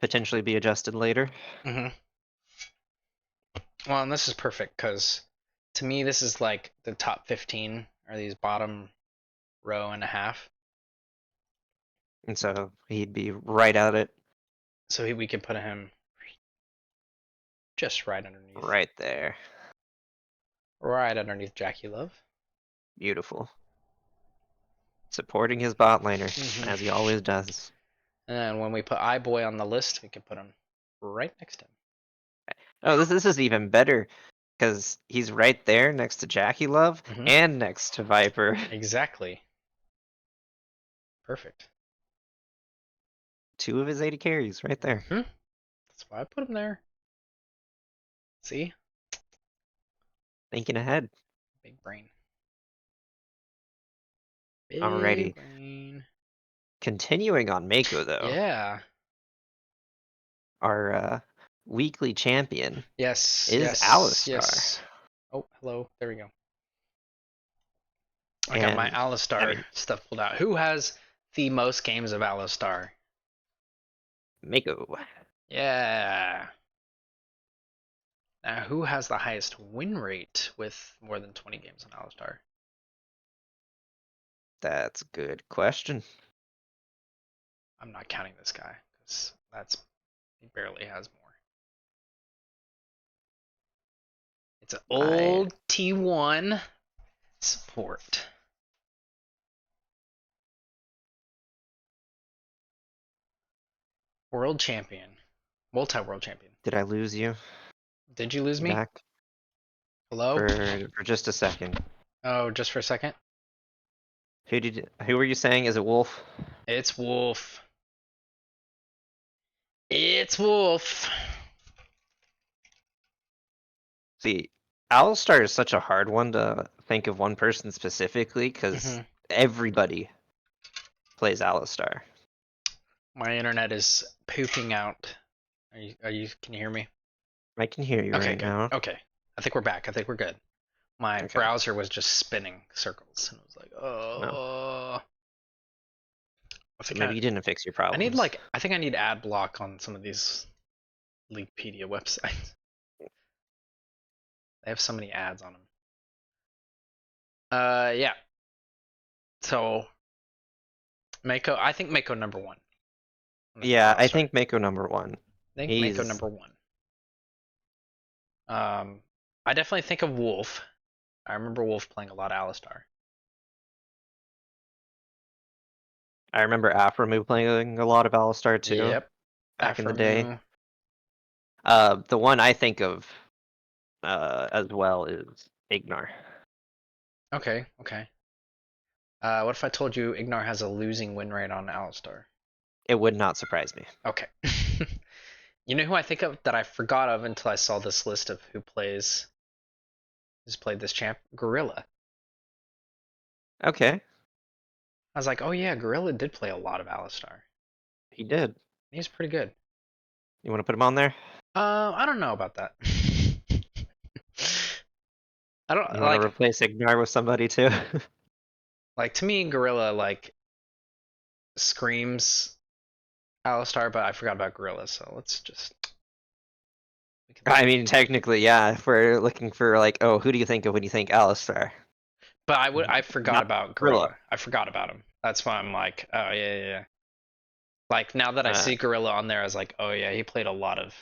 potentially be adjusted later. Mm-hmm. Well, and this is perfect because to me, this is like the top 15 are these bottom row and a half. And so he'd be right at it, So we could put him just right underneath. right there. Right underneath Jackie Love. Beautiful. Supporting his bot laner, Mm-hmm. as he always does. And when we put iBoy on the list, we could put him right next to him. Oh, this is even better because he's right there next to Jackie Love Mm-hmm. and next to Viper. Exactly. Perfect. Two of his 80 carries right there. Mm-hmm. That's why I put him there. See? Thinking ahead. Big brain. Big Alrighty. brain. Continuing on Mako though, Yeah. our weekly champion Yes. is Yes. Alistar. Yes. Oh, hello. There we go. I got my And I Alistar mean, stuff pulled out. Who has the most games of Alistar? Mako. Yeah. Now, who has the highest win rate with more than 20 games on Alistar? That's a good question. I'm not counting this guy because he barely has more. It's an I old T1 support. World champion. Multi-world champion. did I lose you? Did you lose You me? back Hello? for just a second. Oh, just for a second? Who were you saying? Is it Wolf? It's Wolf. It's Wolf. See, Alistar is such a hard one to think of one person specifically because Mm-hmm. everybody plays Alistar. My internet is pooping out. Can you hear me? I can hear you Okay, right good. now. Okay. I think we're back. I think we're good. My Okay. browser was just spinning circles and I was like, No. oh. So maybe you didn't fix your problems. I think I need ad block on some of these Leakpedia websites. They have so many ads on them. Yeah. So Mako, I think Mako number one. Yeah, I think Mako number one. I think Mako He's number one. I definitely think of Wolf. I remember Wolf playing a lot of Alistar. I remember Afremu playing a lot of Alistar too, Yep. back in the day. Afremu. The one I think of as well is Ignar. Okay, okay. What if I told you Ignar has a losing win rate on Alistar? It would not surprise me. Okay. You know who I think of that I forgot of until I saw this list of who's played this champ? Gorilla. Okay, I was like, oh yeah, Gorilla did play a lot of Alistar. he did. He's pretty good. You want to put him on there? I don't know about that. I don't You want to like replace Ignar with somebody too? to me Gorilla like screams Alistar, but I forgot about Gorilla, so let's just I mean, technically, yeah. If we're looking for like, oh, who do you think of when you think Alistar? But I forgot Not about Gorilla. Gorilla. I forgot about him. That's why I'm like, oh yeah. Like now that I Uh, see Gorilla on there, I was like, oh yeah, he played a lot of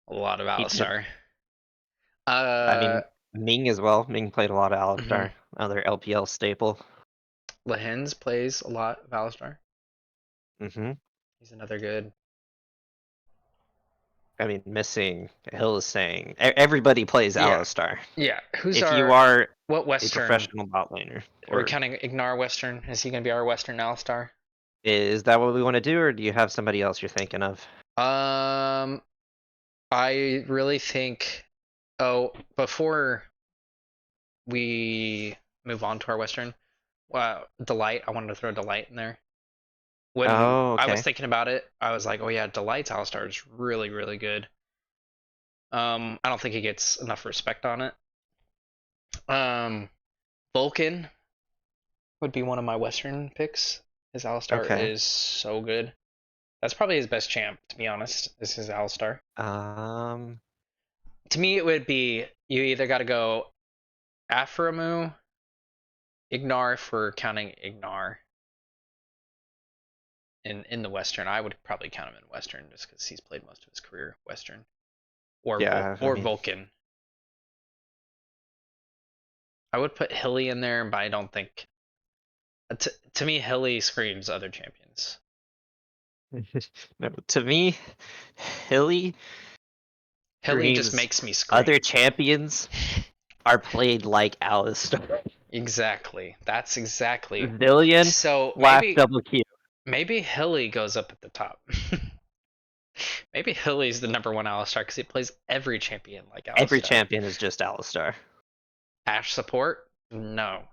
a lot of he did. Alistar. I mean, Ming as well. Ming played a lot of Mhm. Alistar. Another LPL staple. Lahens plays a lot of Alistar. Hmm He's another good. I mean, missing Hill is saying everybody plays Yeah, Alistar. yeah. Who's If you our are what a Western? professional bot laner, Are we or counting Ignar Western? Is he gonna be our Western Alistar? is that what we want to do, or do you have somebody else you're thinking of? Um, I really think. Oh, before we move on to our Western, Delight. I wanted to throw Delight in there. When Oh, I was okay. thinking about it, I was like, oh yeah, Delight's Alistar is really, really good. I don't think he gets enough respect on it. Um, Vulcan would be one of my Western picks. His Alistar Okay. is so good. That's probably his best champ, to be honest, is his Alistar. Um, To me, it would be you either got to go Aframu, Ignar for counting Ignar in the Western. I would probably count him in Western just because he's played most of his career Western. yeah, I Or mean, Vulcan. I would put Hilly in there, but I don't think. To me, Hilly screams other champions. no, to me, Hilly Hilly just screams makes me scream. other champions are played like Alistar. Exactly. That's exactly. Zillion, So Flash, double Q. maybe Hilly goes up at the top. Maybe Hilly's the number one Alistar because he plays every champion like Every Alistar. champion is just Alistar. Ash support? No.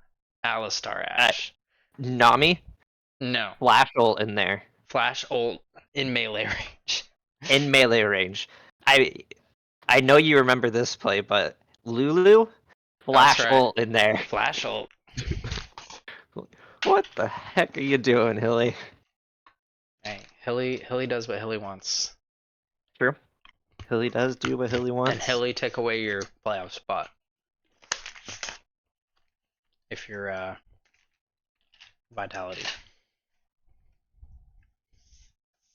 Alistar Uh, Ash? Nami, No. Flash ult in there. Flash ult in melee range. In melee range. I I know you remember this play, but Lulu, That's Flash right. ult in there. Flash ult. What the heck are you doing, Hilly? Hey, Hilly does what Hilly wants. True. Hilly does do what Hilly wants. And Hilly take away your playoff spot. If you're Vitality.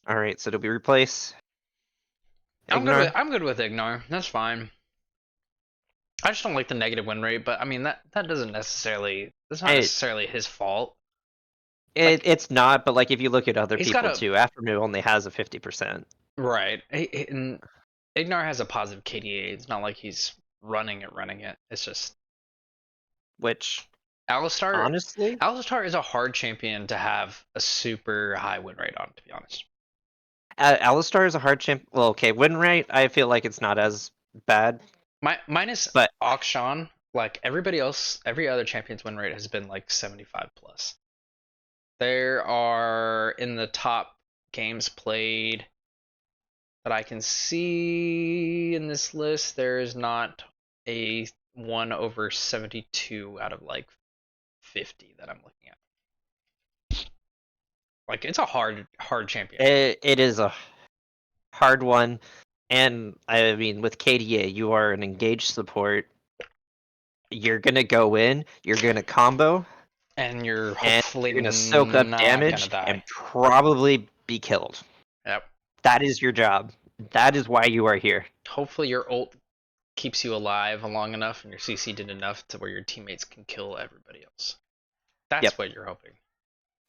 All right, so do we replace I'm Ignar? good with Ignar. That's fine. I just don't like the negative win rate, but I mean that's not necessarily his fault. Like It's not, but like if you look at other he's got people a too, Aftermoo only has a 50%, right. And Ignar has a positive KDA. It's not like he's running it. It's just which Alistar. honestly, Alistar is a hard champion to have a super high win rate on, to be honest. Alistar is a hard champ. Well, okay, win rate, I feel like it's not as bad, Minus but Akshan, like everybody else, every other champion's win rate has been like 75 plus. There are in the top games played that I can see in this list, there is not a one over 72 out of like 50 that I'm looking at. Like it's a hard champion. it is a hard one. And I mean, with KDA, you are an engaged support. You're gonna go in, you're gonna combo, And you're and hopefully you're gonna soak up not gonna damage die. and probably be killed. Yep. That is your job. That is why you are here. Hopefully your ult keeps you alive long enough and your CC did enough to where your teammates can kill everybody else. That's Yep. what you're hoping.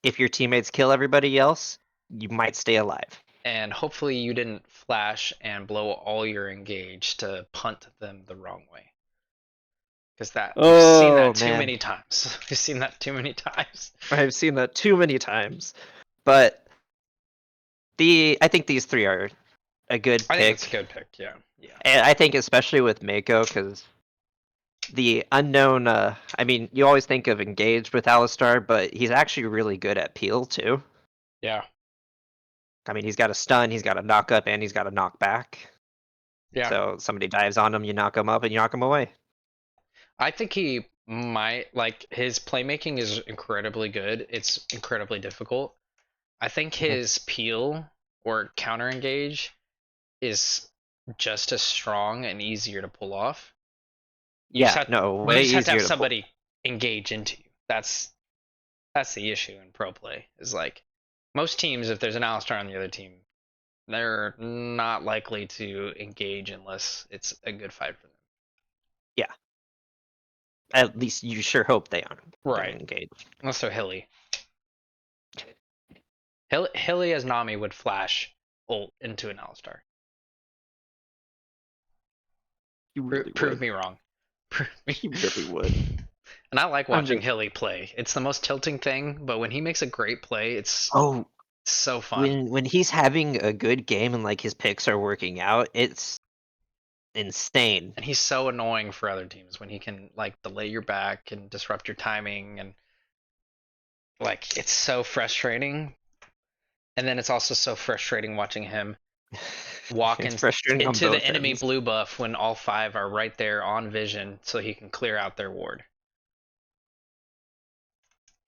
if your teammates kill everybody else, you might stay alive. And hopefully you didn't flash and blow all your engage to punt them the wrong way. Because we've seen Oh, that too man. many times. We've seen that too many times. I've seen that too many times. But I think these three are a good I think it's a pick. good pick, yeah. And I think especially with Mako, because the unknown, I mean, you always think of Engage with Alistar, but he's actually really good at Peel, too. Yeah. I mean, he's got a stun, he's got a knock up, and he's got a knock back. Yeah. So somebody dives on him, you knock him up, and you knock him away. I think he might, like, his playmaking is incredibly good. It's incredibly difficult. I think his peel or counter engage is just as strong and easier to pull off. Yeah, no, You way just have to have easier to pull. somebody engage into you. That's the issue in pro play. Is like most teams, if there's an Alistar on the other team, they're not likely to engage unless it's a good fight for them. Yeah. At least you sure hope they aren't going Right. to engage. Unless they're Hilly. Hilly as Nami would flash ult into an Alistar. You really Prove would. me wrong. You really would. And I like I'm watching just... Hilly play. It's the most tilting thing, but when he makes a great play, it's Oh, so fun. when he's having a good game and like his picks are working out, it's insane. And he's so annoying for other teams when he can like delay your back and disrupt your timing, and like it's so frustrating. And then it's also so frustrating watching him walk It's frustrating on into the both enemy ends. blue buff when all five are right there on vision so he can clear out their ward.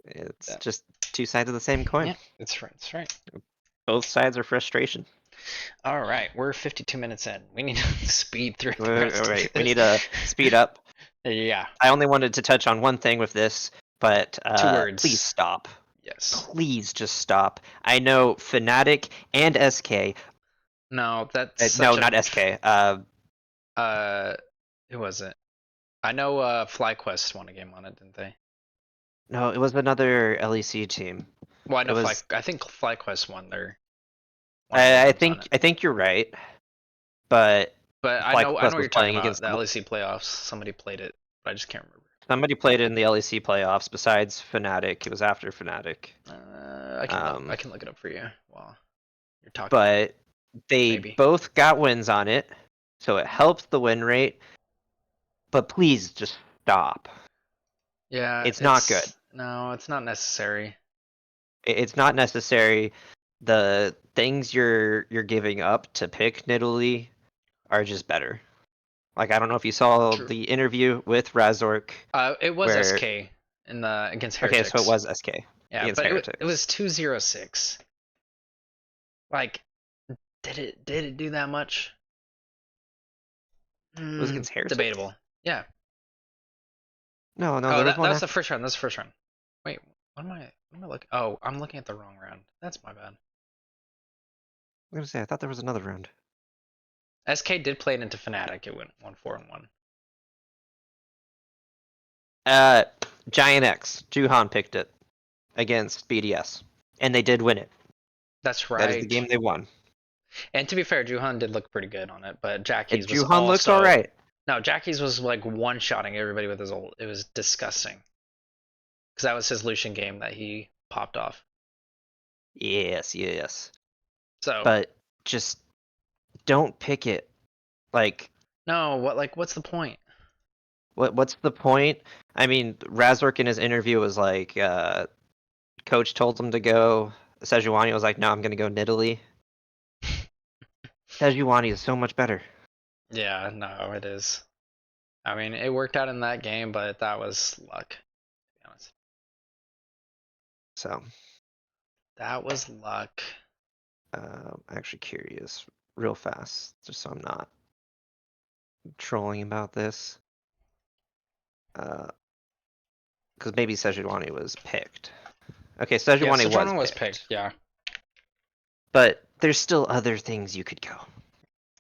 It's just two sides of the same coin. Yeah, that's right. That's right. Both sides are frustration. All right, we're 52 minutes in. We need to speed through the rest All right, of we this. need to speed up. Yeah. I only wanted to touch on one thing with this, but 2 words. please stop. Yes. Please just stop. I know Fnatic and SK. No, that's No, not SK. who was it? I know FlyQuest won a game on it, didn't they? No, it was another LEC team. Well, I know was... I think FlyQuest won their. I think you're right, but I know what was you're talking playing about. against The LEC playoffs. Somebody played it, but I just can't remember. somebody played in the LEC playoffs besides Fnatic. It was after Fnatic. I can look it up for you while you're talking. But they both got wins on it, so it helped the win rate. But please just stop. Yeah, it's not good. No, it's not necessary. It's not necessary. The things you're giving up to pick Nidalee are just better. Like, I don't know if you saw the interview with Razork. It was SK in the against Heretics. Okay, so it was SK. Yeah, but it was 2-0-6. Like, did it do that much? It was against Heretics? Debatable. Yeah. No, that was the first round. That's the first round. Wait, what am I looking? Oh, I'm looking at the wrong round. That's my bad. I'm gonna say I thought there was another round. SK did play it into Fnatic. It went 1-4-1. Giant X. Juhan picked it against BDS, and they did win it. That's right. That is the game they won. And to be fair, Juhan did look pretty good on it, but Jackie's was Juhan looks all right. No, Jackie's was like one-shotting everybody with his ult. It was disgusting. Because that was his Lucian game that he popped off. Yes. So, but just don't pick it. Like, no, what's the point? What's the point? I mean, Razork in his interview was like, coach told him to go. Sejuani was like, no, I'm gonna go Nidalee. Sejuani is so much better. Yeah, no, it is. I mean, it worked out in that game, but that was luck, to be honest. So. That was luck. I'm actually curious, real fast, just so I'm not trolling about this. Because maybe Sejuani was picked. Okay, Sejuani was picked, yeah. But there's still other things you could go.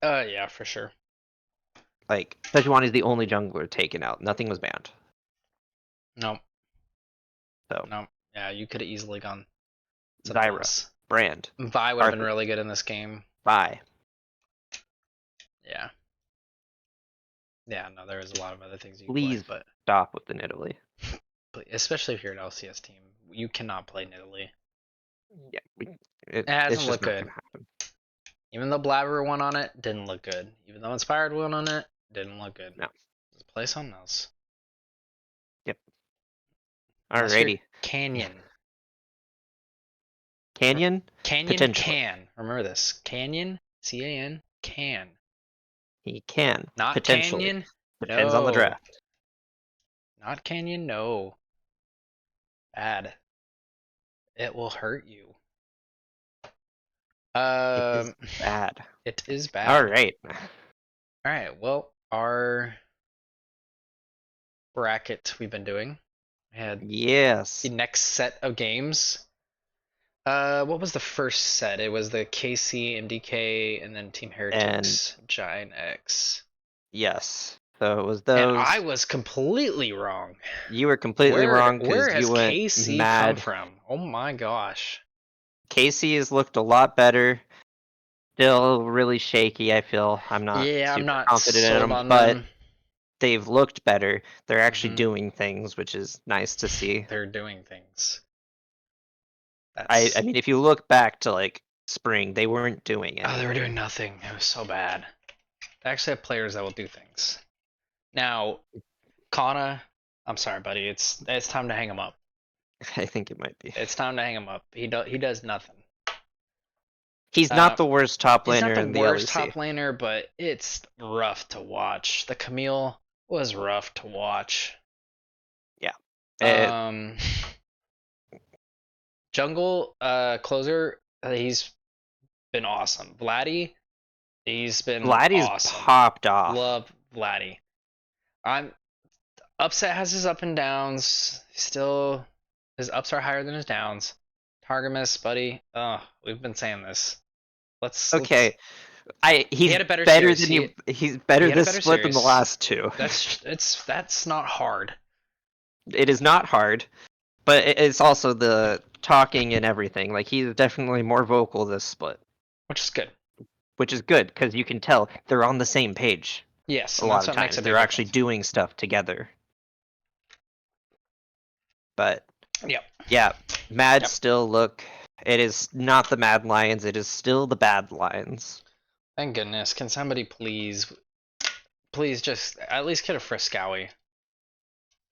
Yeah, for sure. Like, Sejuani is the only jungler taken out. Nothing was banned. No. So. No. Yeah, you could have easily gone Something Zyra, else. Brand, Vi would have been Arthur, really good in this game. Vi. Yeah. Yeah, no, there is a lot of other things you can Please play, stop with the Nidalee. but especially if you're an LCS team, you cannot play Nidalee. Yeah, It it's hasn't just looked not good. gonna happen. Even though Blabber won on it, didn't look good. Even though Inspired won on it, didn't look good. No. Let's play something else. Yep. Unless you're Alrighty. Canyon. Canyon? Canyon Potentially. can. Remember this. Canyon, C-A-N, can. He can. Not Potentially. Canyon? Depends on the No. draft. Not Canyon? No. Bad. It will hurt you. It is Um, bad. it is bad. Alright. Alright, well, our bracket we've been doing. We had Yes. the next set of games. What was the first set? It was the KC, MDK, and then Team Heretics, Giant X. Yes. So it was And those. I was completely wrong. You were completely wrong Where because has you went KC come mad. from? Oh my gosh. Casey has looked a lot better. Still really shaky, I feel. I'm not Yeah, I'm super not confident in sold them, on but them. they've looked better. They're actually Mhm. doing things, which is nice to see. They're doing things. I mean, if you look back to like spring, they weren't doing anything. Oh, they were doing nothing. It was so bad. They actually have players that will do things. Now, Kana, I'm sorry, buddy. It's time to hang him up. I think it might be. It's time to hang him up. He does nothing. He's not the worst top He's not laner the in the worst LEC. top laner, but it's rough to watch. The Camille was rough to watch. Yeah. Jungle closer, he's been awesome. Vladdy, he's been Vladdy's awesome. popped off. Love Vladdy. I'm Upset has his up and downs. Still, his ups are higher than his downs. Targamas, buddy. We've been saying this. Okay. He's he had a better better series. than he's better he had a this better split than the series. last two. That's not hard. It is not hard, but it's also the talking and everything. Like he's definitely more vocal this split, Which is good. which is good because you can tell they're on the same page. Yes, A and lot that's of what makes times a they're big actually difference. doing stuff together. But Yep. yeah, Mad still look. It is not the Mad Lions. It is still the Bad Lions. Thank goodness. Can somebody please just at least get a Friscowie?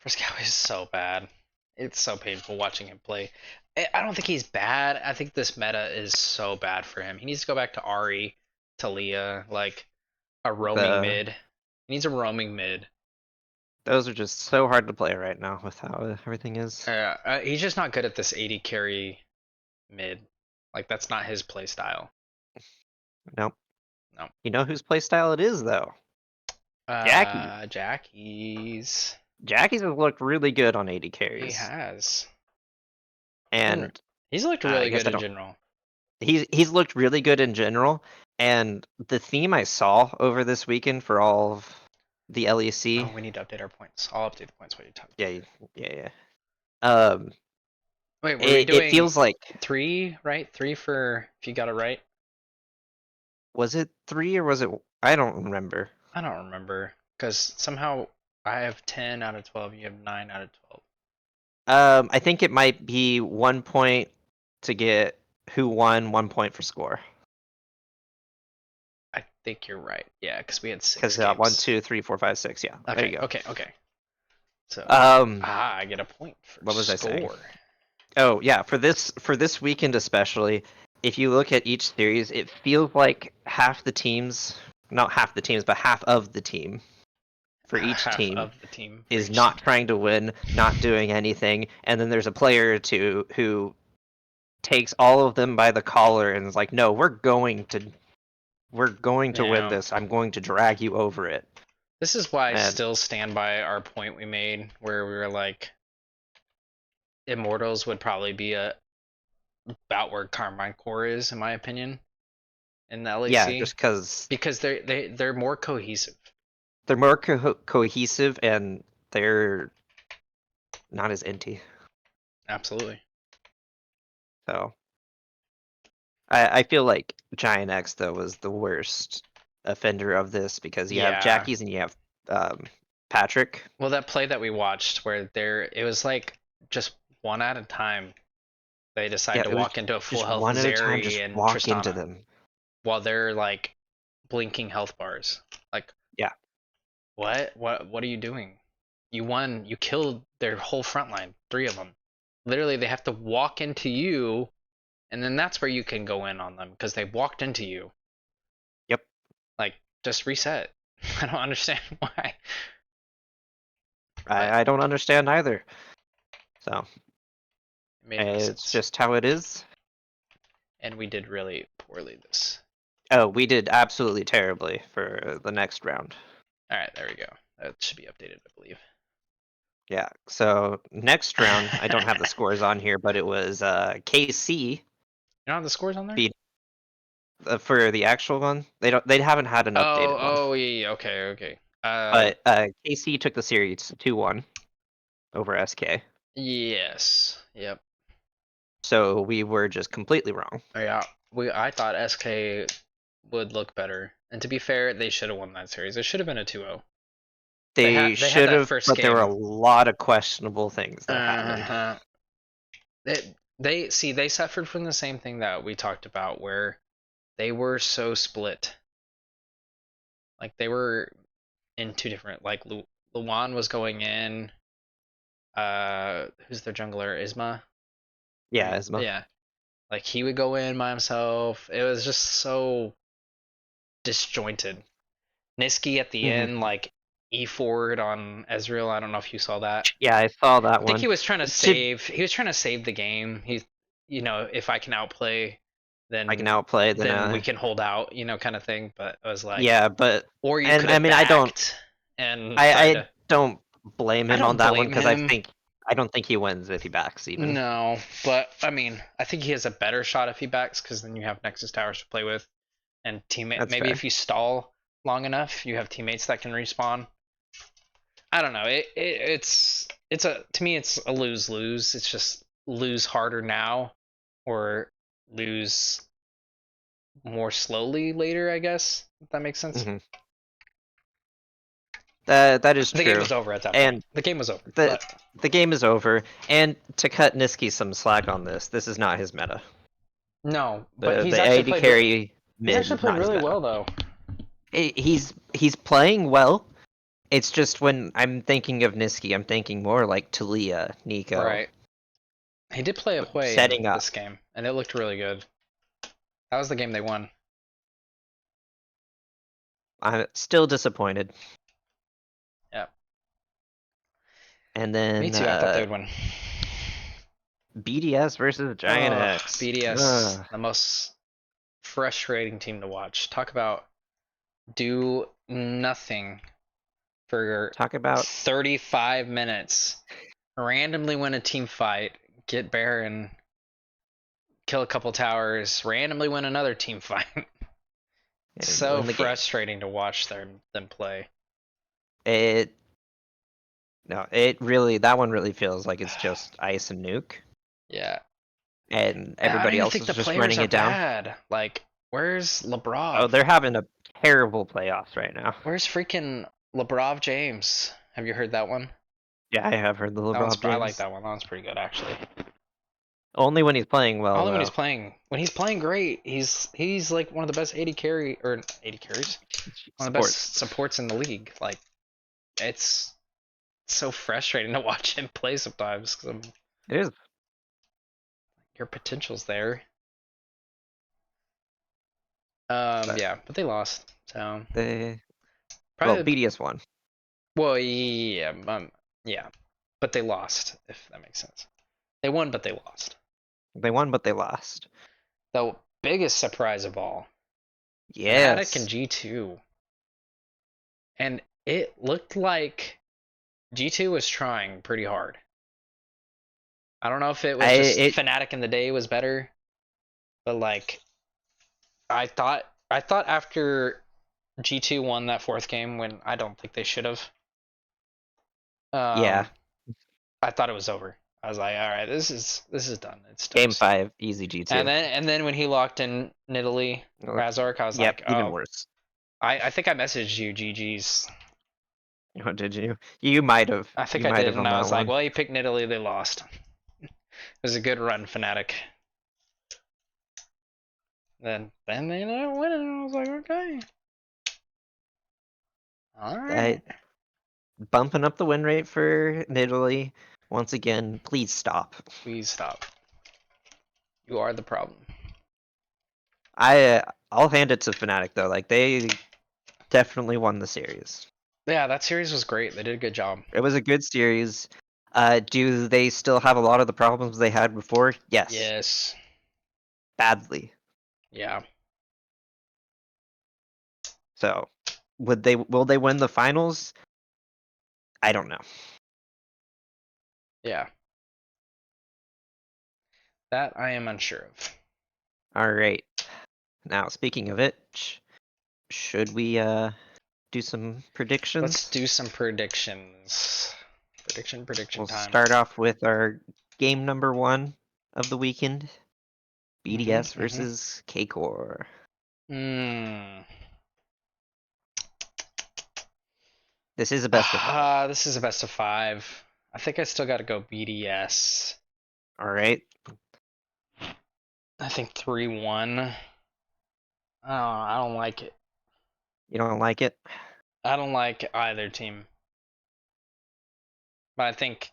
Friscowie is so bad. It's so painful watching him play. I don't think he's bad. I think this meta is so bad for him. He needs to go back to Ari, Talia, like a roaming mid. He needs a roaming mid. Those are just so hard to play right now with how everything is. He's just not good at this 80 carry mid. Like that's not his play style. Nope. No. You know whose playstyle it is though? Jackie. Jackie's. Jackie's has looked really good on 80 carries. He has. And he's looked really good in general. He's looked really good in general. And the theme I saw over this weekend for all of the LEC. Oh, we need to update our points. I'll update the points while you talk. Yeah. Wait, were we doing it feels like 3, right? 3 for if you got it right. Was it 3 or was it? I don't remember. I don't remember because somehow I have 10 out of 12. You have 9 out of 12. I think it might be 1 point to get who won, 1 point for score. I think you're right. Yeah, because we had 6 Because games. 1, 2, 3, 4, 5, 6. Yeah. Okay, There you go. Okay. So I get a point for what was score. I saying? Oh yeah, for this weekend especially, if you look at each series, it feels like half the teams, not half the teams, but half of the team for each half team of the team is not trying to win, not doing anything, and then there's a player or two who takes all of them by the collar and is like, "No, we're going to win this. I'm going to drag you over it." This is why I still stand by our point we made where we were like, Immortals would probably be about where Carmine Core is, in my opinion, in the LEC. Yeah, just because they're more cohesive. They're more cohesive and they're not as inty. Absolutely. So I feel like Giant X though was the worst offender of this because you have Yeah. Jackie's and you have Patrick. Well, that play that we watched where it was like just one at a time. They decide Yeah, to it was walk into a full just health one at a time, Zeri just and walk into Tristana them. while they're like blinking health bars. Like, Yeah. what are you doing? You won. You killed their whole front line, 3 of them. Literally, they have to walk into you, and then that's where you can go in on them because they walked into you. Yep. Like, just reset. I don't understand why. But I don't understand either. So it made no it's sense. just how it is. And we did really poorly this. Oh, we did absolutely terribly for the next round. All right, there we go. That should be updated, I believe. Yeah. So next round, I don't have the scores on here, but it was KC You don't have the scores on there? beat for the actual one. They haven't had an updated one. Oh, yeah, okay, okay. But KC took the series 2-1 over SK. Yes, yep. So we were just completely wrong. Yeah, I thought SK would look better. And to be fair, they should have won that series. It should have been a 2-0. They They had should that have, first but there were a game. lot of questionable things that happened. Uh-huh. They suffered from the same thing that we talked about where they were so split. Like they were in 2 different like Luan was going in who's their jungler? Isma? Yeah, Isma. Yeah. Like he would go in by himself. It was just so disjointed. Niski at the Mhm. end, like E forward on Ezreal. I don't know if you saw that. Yeah, I saw that I think one. he was trying to To save. He was trying to save the game. He's, if I can outplay, I can then outplay, then we can hold out, kind of thing. But it was like, yeah, but or you and could I have mean, I don't, backed and tried I to. don't blame I him on don't that one blame because him. I don't think he wins if he backs even. No, but I mean, I think he has a better shot if he backs because then you have Nexus towers to play with, and teammate. That's Maybe fair. if you stall long enough, you have teammates that can respawn. I don't know. It's a to me it's a lose lose. It's just lose harder now, or lose more slowly later. I guess if that makes sense. Hmm. That is The game true, was over at that point. and The game was over. the But the game is over. And to cut Niski some slack on this is not his meta. no, but The AD carry he's mid actually is played not his really meta. well though. He's playing well. It's just when I'm thinking of Niski, I'm thinking more like Talia, Nico, Right. He did play a Hui in setting up. this game, and it looked really good. That was the game they won. I'm still disappointed. Yeah. And Me then too. I thought they would win. BDS versus Giant Ugh, X. BDS, Ugh. the most frustrating team to watch. Talk about do nothing for Talk about 35 minutes, randomly win a team fight, get Baron, kill a couple towers, randomly win another team fight. and So win the game. frustrating to watch them play. It no, it really that one really feels like it's just ice and nuke, Yeah. and I don't everybody even else think is the just players running are it down. bad. Like, where's Oh, Labrov? they're having a terrible playoffs right now. Where's freaking Labrov James? Have you heard that one? Yeah, I have heard the LeBron I like James. that one. That one's pretty good actually. Only when he's playing well, Only when though. he's playing. When he's playing great, he's like one of the best 80 carry or 80 carries. One of the Sports. best supports in the league. Like it's so frustrating to watch him play sometimes because It is. your potential's there. But Yeah, but they lost. So they well, probably BDS won. well, yeah, but they lost. If that makes sense, they won, but they lost. They won, but they lost. The biggest surprise of all, Fnatic and Yes. G2, and it looked like G2 was trying pretty hard. I don't know if it was just It Fnatic in the day was better, but like I thought after G2 won that 4th game when I don't think they should have. yeah. I thought it was over. I was like, all right, this is done. It's Game toast. 5, easy G2. And then when he locked in Nidalee Razork, I was Yep, like, even oh, worse. I think I messaged you GG's. Oh, did you? You might have. I think You I might did, have and on I that was like, one. well, you picked Nidalee, they lost. It was a good run, Fnatic. Then they ended up winning, and I was like, okay. Alright. Bumping up the win rate for Nidalee. Once again, please stop. Please stop. You are the problem. I'll hand it to Fnatic though. Like they definitely won the series. Yeah, that series was great. They did a good job. It was a good series. Do they still have a lot of the problems they had before? Yes. Yes. Badly. Yeah. So, will they win the finals? I don't know. Yeah. That I am unsure of. All right. Now, speaking of it, should we do some predictions? Let's do some predictions. Prediction We'll time. start off with our game number 1 of the weekend. BDS versus K-Core. This is a best of 5. This is a best of 5. I think I still got to go BDS. All right. I think 3-1. Oh, I don't like it. You don't like it? I don't like either team. But I think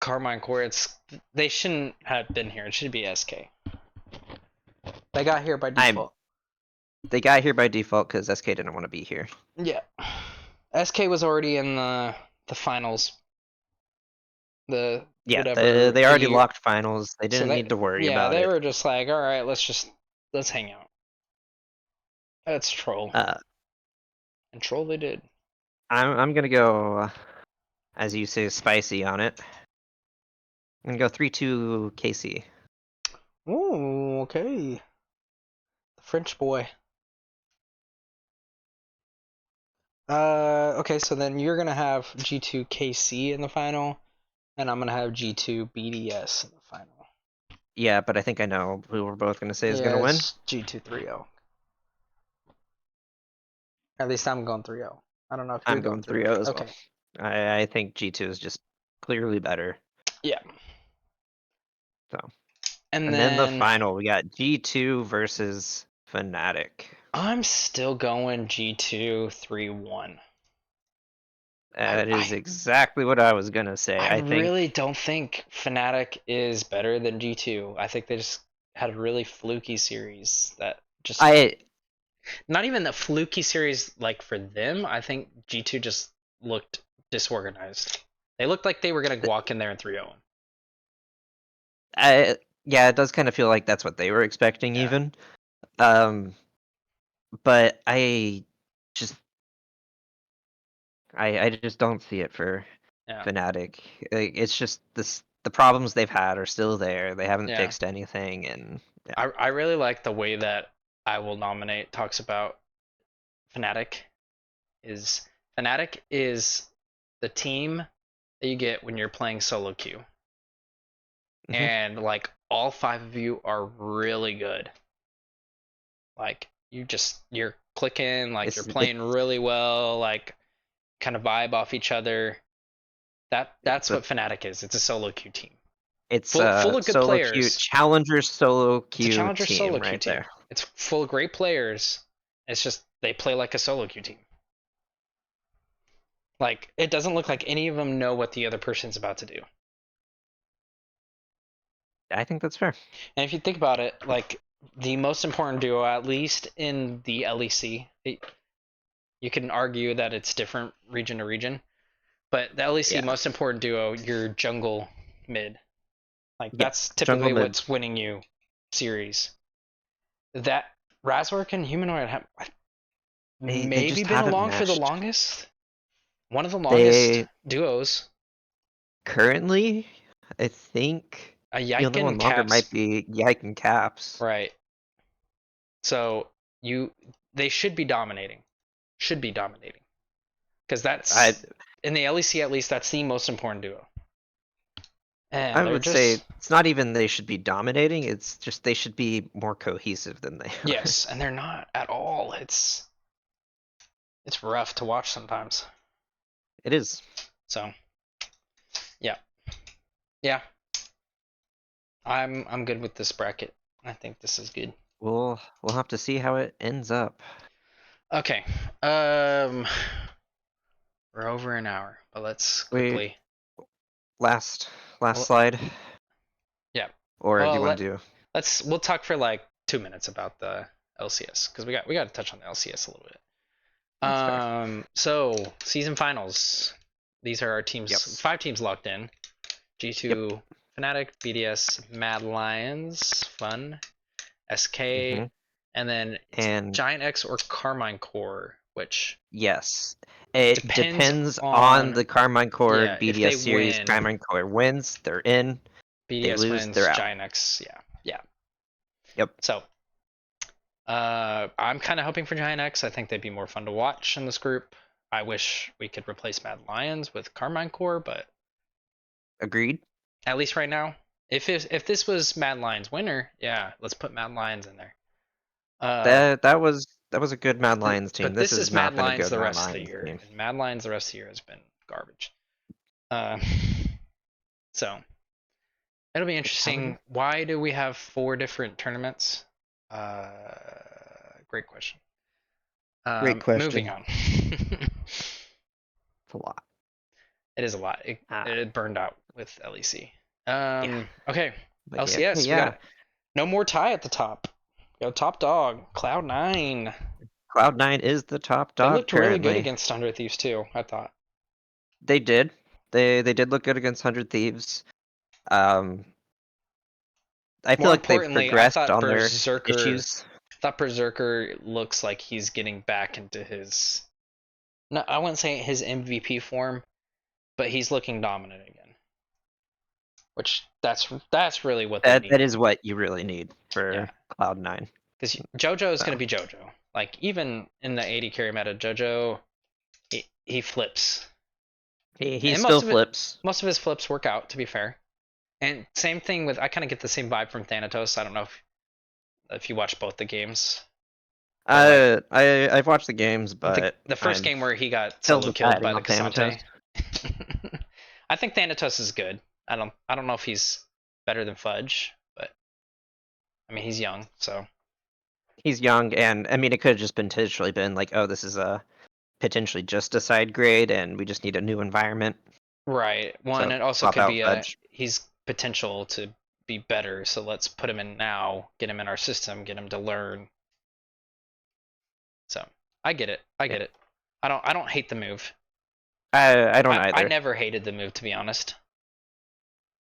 Carmine Core, they shouldn't have been here. It should be SK. They got here by default. They got here by default because SK didn't want to be here. Yeah. SK was already in the finals. They already locked finals. They didn't need to worry about it. Yeah, they were just like, all right, let's hang out. Let's troll. And troll they did. I'm gonna go, as you say, spicy on it. I'm gonna go 3-2 KC. Ooh, okay. The French boy. Okay, so then you're gonna have G2 KC in the final, and I'm gonna have G2 BDS in the final. Yeah, but I think I know who we're both gonna say is gonna win. G2 3-0. At least I'm going 3-0. I don't know if you're I'm going 3-0 as well. Okay. I think G2 is just clearly better. Yeah. So. And then the final, we got G2 versus Fnatic. I'm still going G2 3-1. That is exactly what I was gonna say. I think really don't think Fnatic is better than G2. I think they just had a really fluky series that just not even a fluky series like for them. I think G2 just looked disorganized. They looked like they were gonna walk in there and 3-0. Yeah, it does kind of feel like that's what they were expecting even. But I just don't see it for Fnatic. It's just the problems they've had are still there. They haven't fixed anything, and I really like the way that I Will Nominate talks about Fnatic. Fnatic is the team that you get when you're playing solo queue. And like all 5 of you are really good. Like you're clicking, like you're playing really well, like kind of vibe off each other. That's what Fnatic is. It's a solo queue team. It's full of good solo players. Queue, challenger solo queue it's a challenger team solo right queue team. There. It's full of great players. It's just they play like a solo queue team. Like it doesn't look like any of them know what the other person's about to do. I think that's fair. And if you think about it, like the most important duo, at least in the LEC, you can argue that it's different region to region, but the LEC most important duo, your jungle mid. Like that's typically what's winning you series. That Razork and Humanoid have maybe been along for the longest. One of the longest duos. Currently, I think the other one longer might be Yike and Caps. Right. So they should be dominating. Should be dominating. Because that's in the LEC at least, that's the most important duo. And I they're would say just it's not even they should be dominating, it's just they should be more cohesive than they are. yes, and they're not at all. It's rough to watch sometimes. It is. So yeah, yeah, I'm good with this bracket. I think this is good. We'll have to see how it ends up. Okay, we're over an hour, but let's Wait, quickly. last Well, slide, yeah. or do you Well, want to do? we'll talk for like 2 minutes about the LCS because we got to touch on the LCS a little bit. That's fair. So season finals. These are our teams. Yep. 5 teams locked in. G2, Yep. Fnatic, BDS, Mad Lions, Fun, SK, Mhm. and then And Giant X or Carmine Core, which yes, it depends depends on on the Carmine Core yeah, if they BDS series. win, Carmine Core wins, they're in. They BDS lose, wins, they're out. Giant X, yeah, yeah. Yep. So I'm kind of hoping for Giant X. I think they'd be more fun to watch in this group. I wish we could replace Mad Lions with Carmine Core, but Agreed. at least right now, if this was Mad Lions winner, yeah, let's put Mad Lions in there. That was a good Mad Lions team. But This this has is Mad not been a Lions good the Mad rest of the Lions year, team. and Mad Lions the rest of the year has been garbage. Uh, so it'll be interesting. Why do we have 4 different tournaments? Uh, Great question. Great Moving question. on. It's a lot. It is a lot. It burned out with LEC. Yeah. Okay. But LCS. We yeah. got no more tie at the top. We got top dog, Cloud9. Cloud9 is the top They dog looked really good currently. against 100 Thieves too, I thought. They did. They did look good against 100 Thieves. I feel More like they've importantly, I progressed thought on their Berserker issues. looks like he's getting back into his no, I wouldn't say his MVP form, but he's looking dominant again. Which that's really what they need. That is what you really need Yeah. for Cloud9. Because JoJo is So. going to be JoJo. Like, even in the 80 carry meta, JoJo, he flips. He And still flips. most of his flips work out, to be fair. And same thing with, I kind of get the same vibe from Thanatos. I don't know if you watch both the games. I've watched the games, but The first I'm game where he got still solo killed deciding by the on Thanatos. Cassante. I think Thanatos is good. I don't know if he's better than Fudge, but I mean, he's young, so He's young, and I mean, it could have just potentially been like, oh, this is a potentially just a side grade, and we just need a new environment. right. One, So it also swap could out be Fudge. he's potential to be better, so let's put him in now, get him in our system, get him to learn. So I get it. I get it. I don't hate the move. I don't I either. never hated the move, to be honest.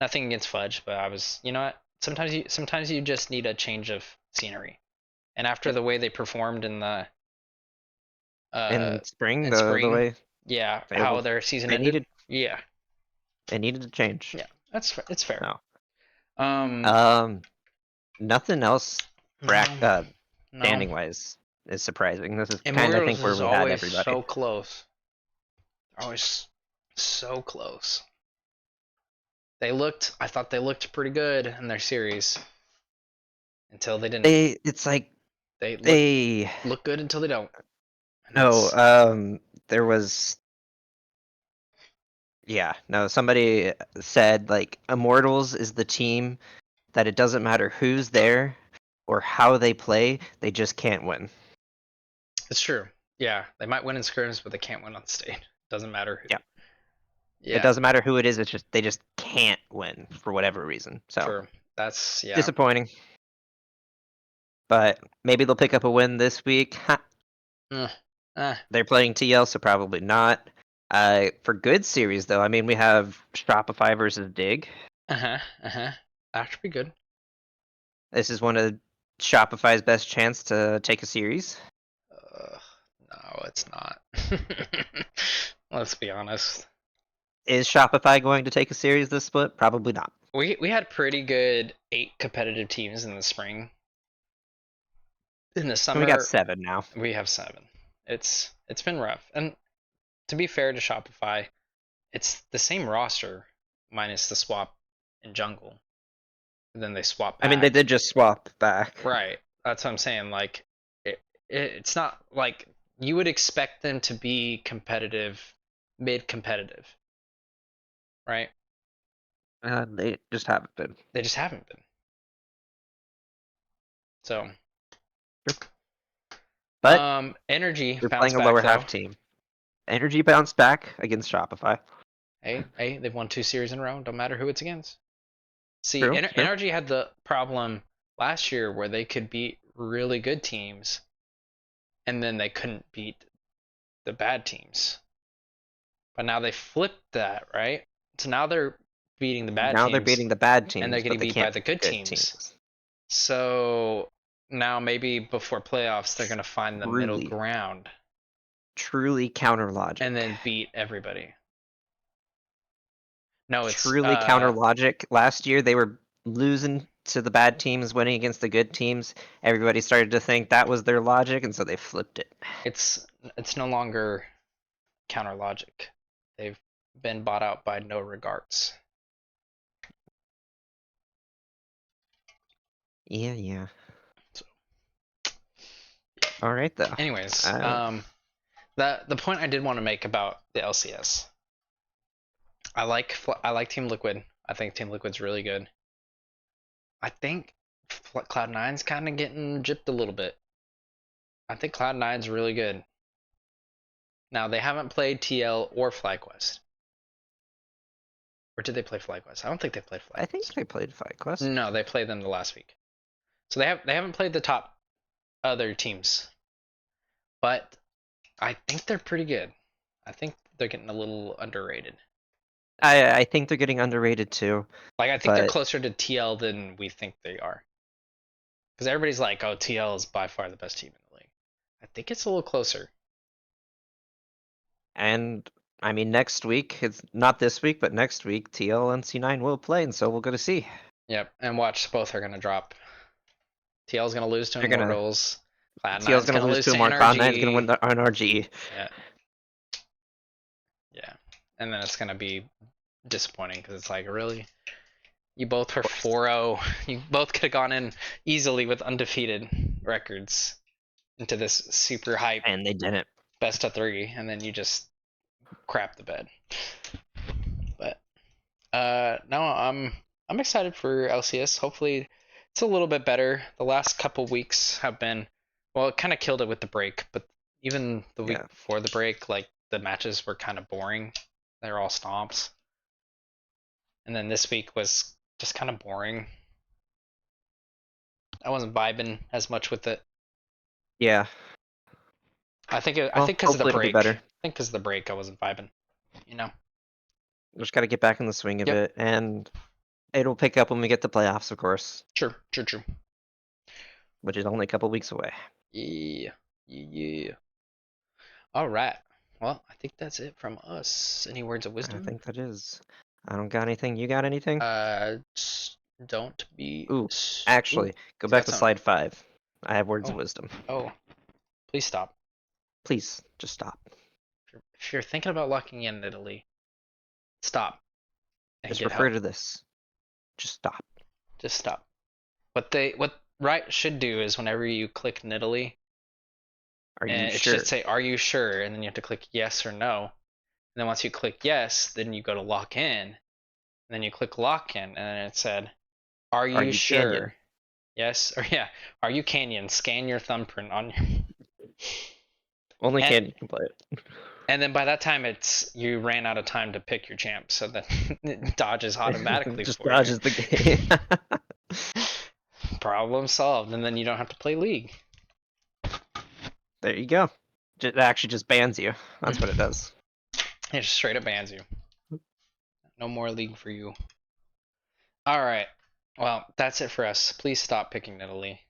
Nothing against Fudge, but I was, you know what? Sometimes you just need a change of scenery. And after the way they performed in the In spring, in the spring, way yeah, they how their season they ended, needed yeah, they needed to change. yeah, it's fair. No. Um, Nothing else no, no. standing wise is surprising. This is kind of I Immortals think where is we had always everybody. so close. Always so close. I thought they looked pretty good in their series until they didn't. It's like They they look good until they don't. And no, that's there was yeah, no, somebody said like Immortals is the team that it doesn't matter who's there or how they play, they just can't win. it's true. Yeah, they might win in scrims, but they can't win on stage. Doesn't matter who. Yeah. It Yeah, doesn't matter who it is, it's just they just can't win for whatever reason. So true. That's yeah. disappointing. But maybe they'll pick up a win this week. They're playing TL, so probably not. For good series though, I mean we have Shopify versus Dig. That should be good. This is one of Shopify's best chance to take a series. No, it's not. Let's be honest. Is Shopify going to take a series this split? Probably not. We had pretty good 8 competitive teams in the spring. In the summer, We got 7 now. we have 7. It's been rough. And to be fair to Shopify, it's the same roster minus the swap in jungle. And then they swap I back. mean, they did just swap back. Right. That's what I'm saying. Like, it's not like you would expect them to be competitive, mid-competitive, right? They just haven't been. They just haven't been. So, But Energy they're bounced playing a back lower though. half team. Energy bounced back against Shopify. Hey, they've won 2 series in a row. Don't matter who it's against. See, True. Energy had the problem last year where they could beat really good teams, and then they couldn't beat the bad teams. But now they flipped that, right? So now they're beating the bad Now teams. they're beating the bad teams, and they're getting but they beat can't by the beat good teams. So now maybe before playoffs they're gonna find the middle Truly. ground Truly counter logic. and then beat everybody. No, it's Truly counter logic. Last year they were losing to the bad teams, winning against the good teams. Everybody started to think that was their logic, and so they flipped it. it's no longer counter logic. They've been bought out by no regards. Yeah. So, All right, though. anyways, the point I did want to make about the LCS. I like Team Liquid. I think Team Liquid's really good. I think Cloud9's kind of getting gypped a little bit. I think Cloud9's really good. Now, they haven't played TL or FlyQuest. Or did they play FlyQuest? I don't think they played FlyQuest. I think they played FlyQuest. No, they played them the last week. So they haven't played the top other teams. But I think they're pretty good. I think they're getting a little underrated. I think they're getting underrated too. Like, I think they're but closer to TL than we think they are. Because everybody's like, oh, TL is by far the best team in the league. I think it's a little closer. And I mean, next week, it's not this week, but next week, TL and C9 will play, and so we'll go to see. Yep, and watch, both are going to drop. TL's going to lose to They're gonna- Immortals. TL's Cloud9's going to lose to Mark. Cloud9's going to win the NRG. Yeah. And then it's going to be disappointing because it's like, really? You both were 4-0. You both could have gone in easily with undefeated records into this super hype And they didn't. best of 3, and then you just crap the bed. But no, I'm excited for LCS. Hopefully it's a little bit better. The last couple weeks have been, well, it kind of killed it with the break, but even the week before the break, like, the matches were kind of boring. They were all stomps. And then this week was just kind of boring. I wasn't vibing as much with it. Yeah. I think because of the break. Better. I think because of the break, I wasn't vibing. You know. Just got to get back in the swing of it, and it'll pick up when we get to playoffs, of course. True. Which is only a couple weeks away. Yeah. All right. Well, I think that's it from us. Any words of wisdom? I think that is. I don't got anything. You got anything? Don't be. Ooh, actually, go back to slide 5. I have words of wisdom. Oh, please stop. Please, just stop. If you're thinking about locking in Italy, stop. Just refer to this. Just stop. Just stop. What Riot should do is whenever you click Italy, it should say, "Are you sure?" And then you have to click yes or no. And then once you click yes, then you go to lock in. And then you click lock in, and then it said, "Are you sure?" Canyon? Yes, or yeah. Are you Canyon? Scan your thumbprint on your. Only Canyon can play it. And then by that time, you ran out of time to pick your champ, so that it dodges automatically. Just dodges the game. Problem solved, and then you don't have to play League. There you go. It actually just bans you. That's what it does. It just straight up bans you. No more League for you. All right. Well, that's it for us. Please stop picking Italy.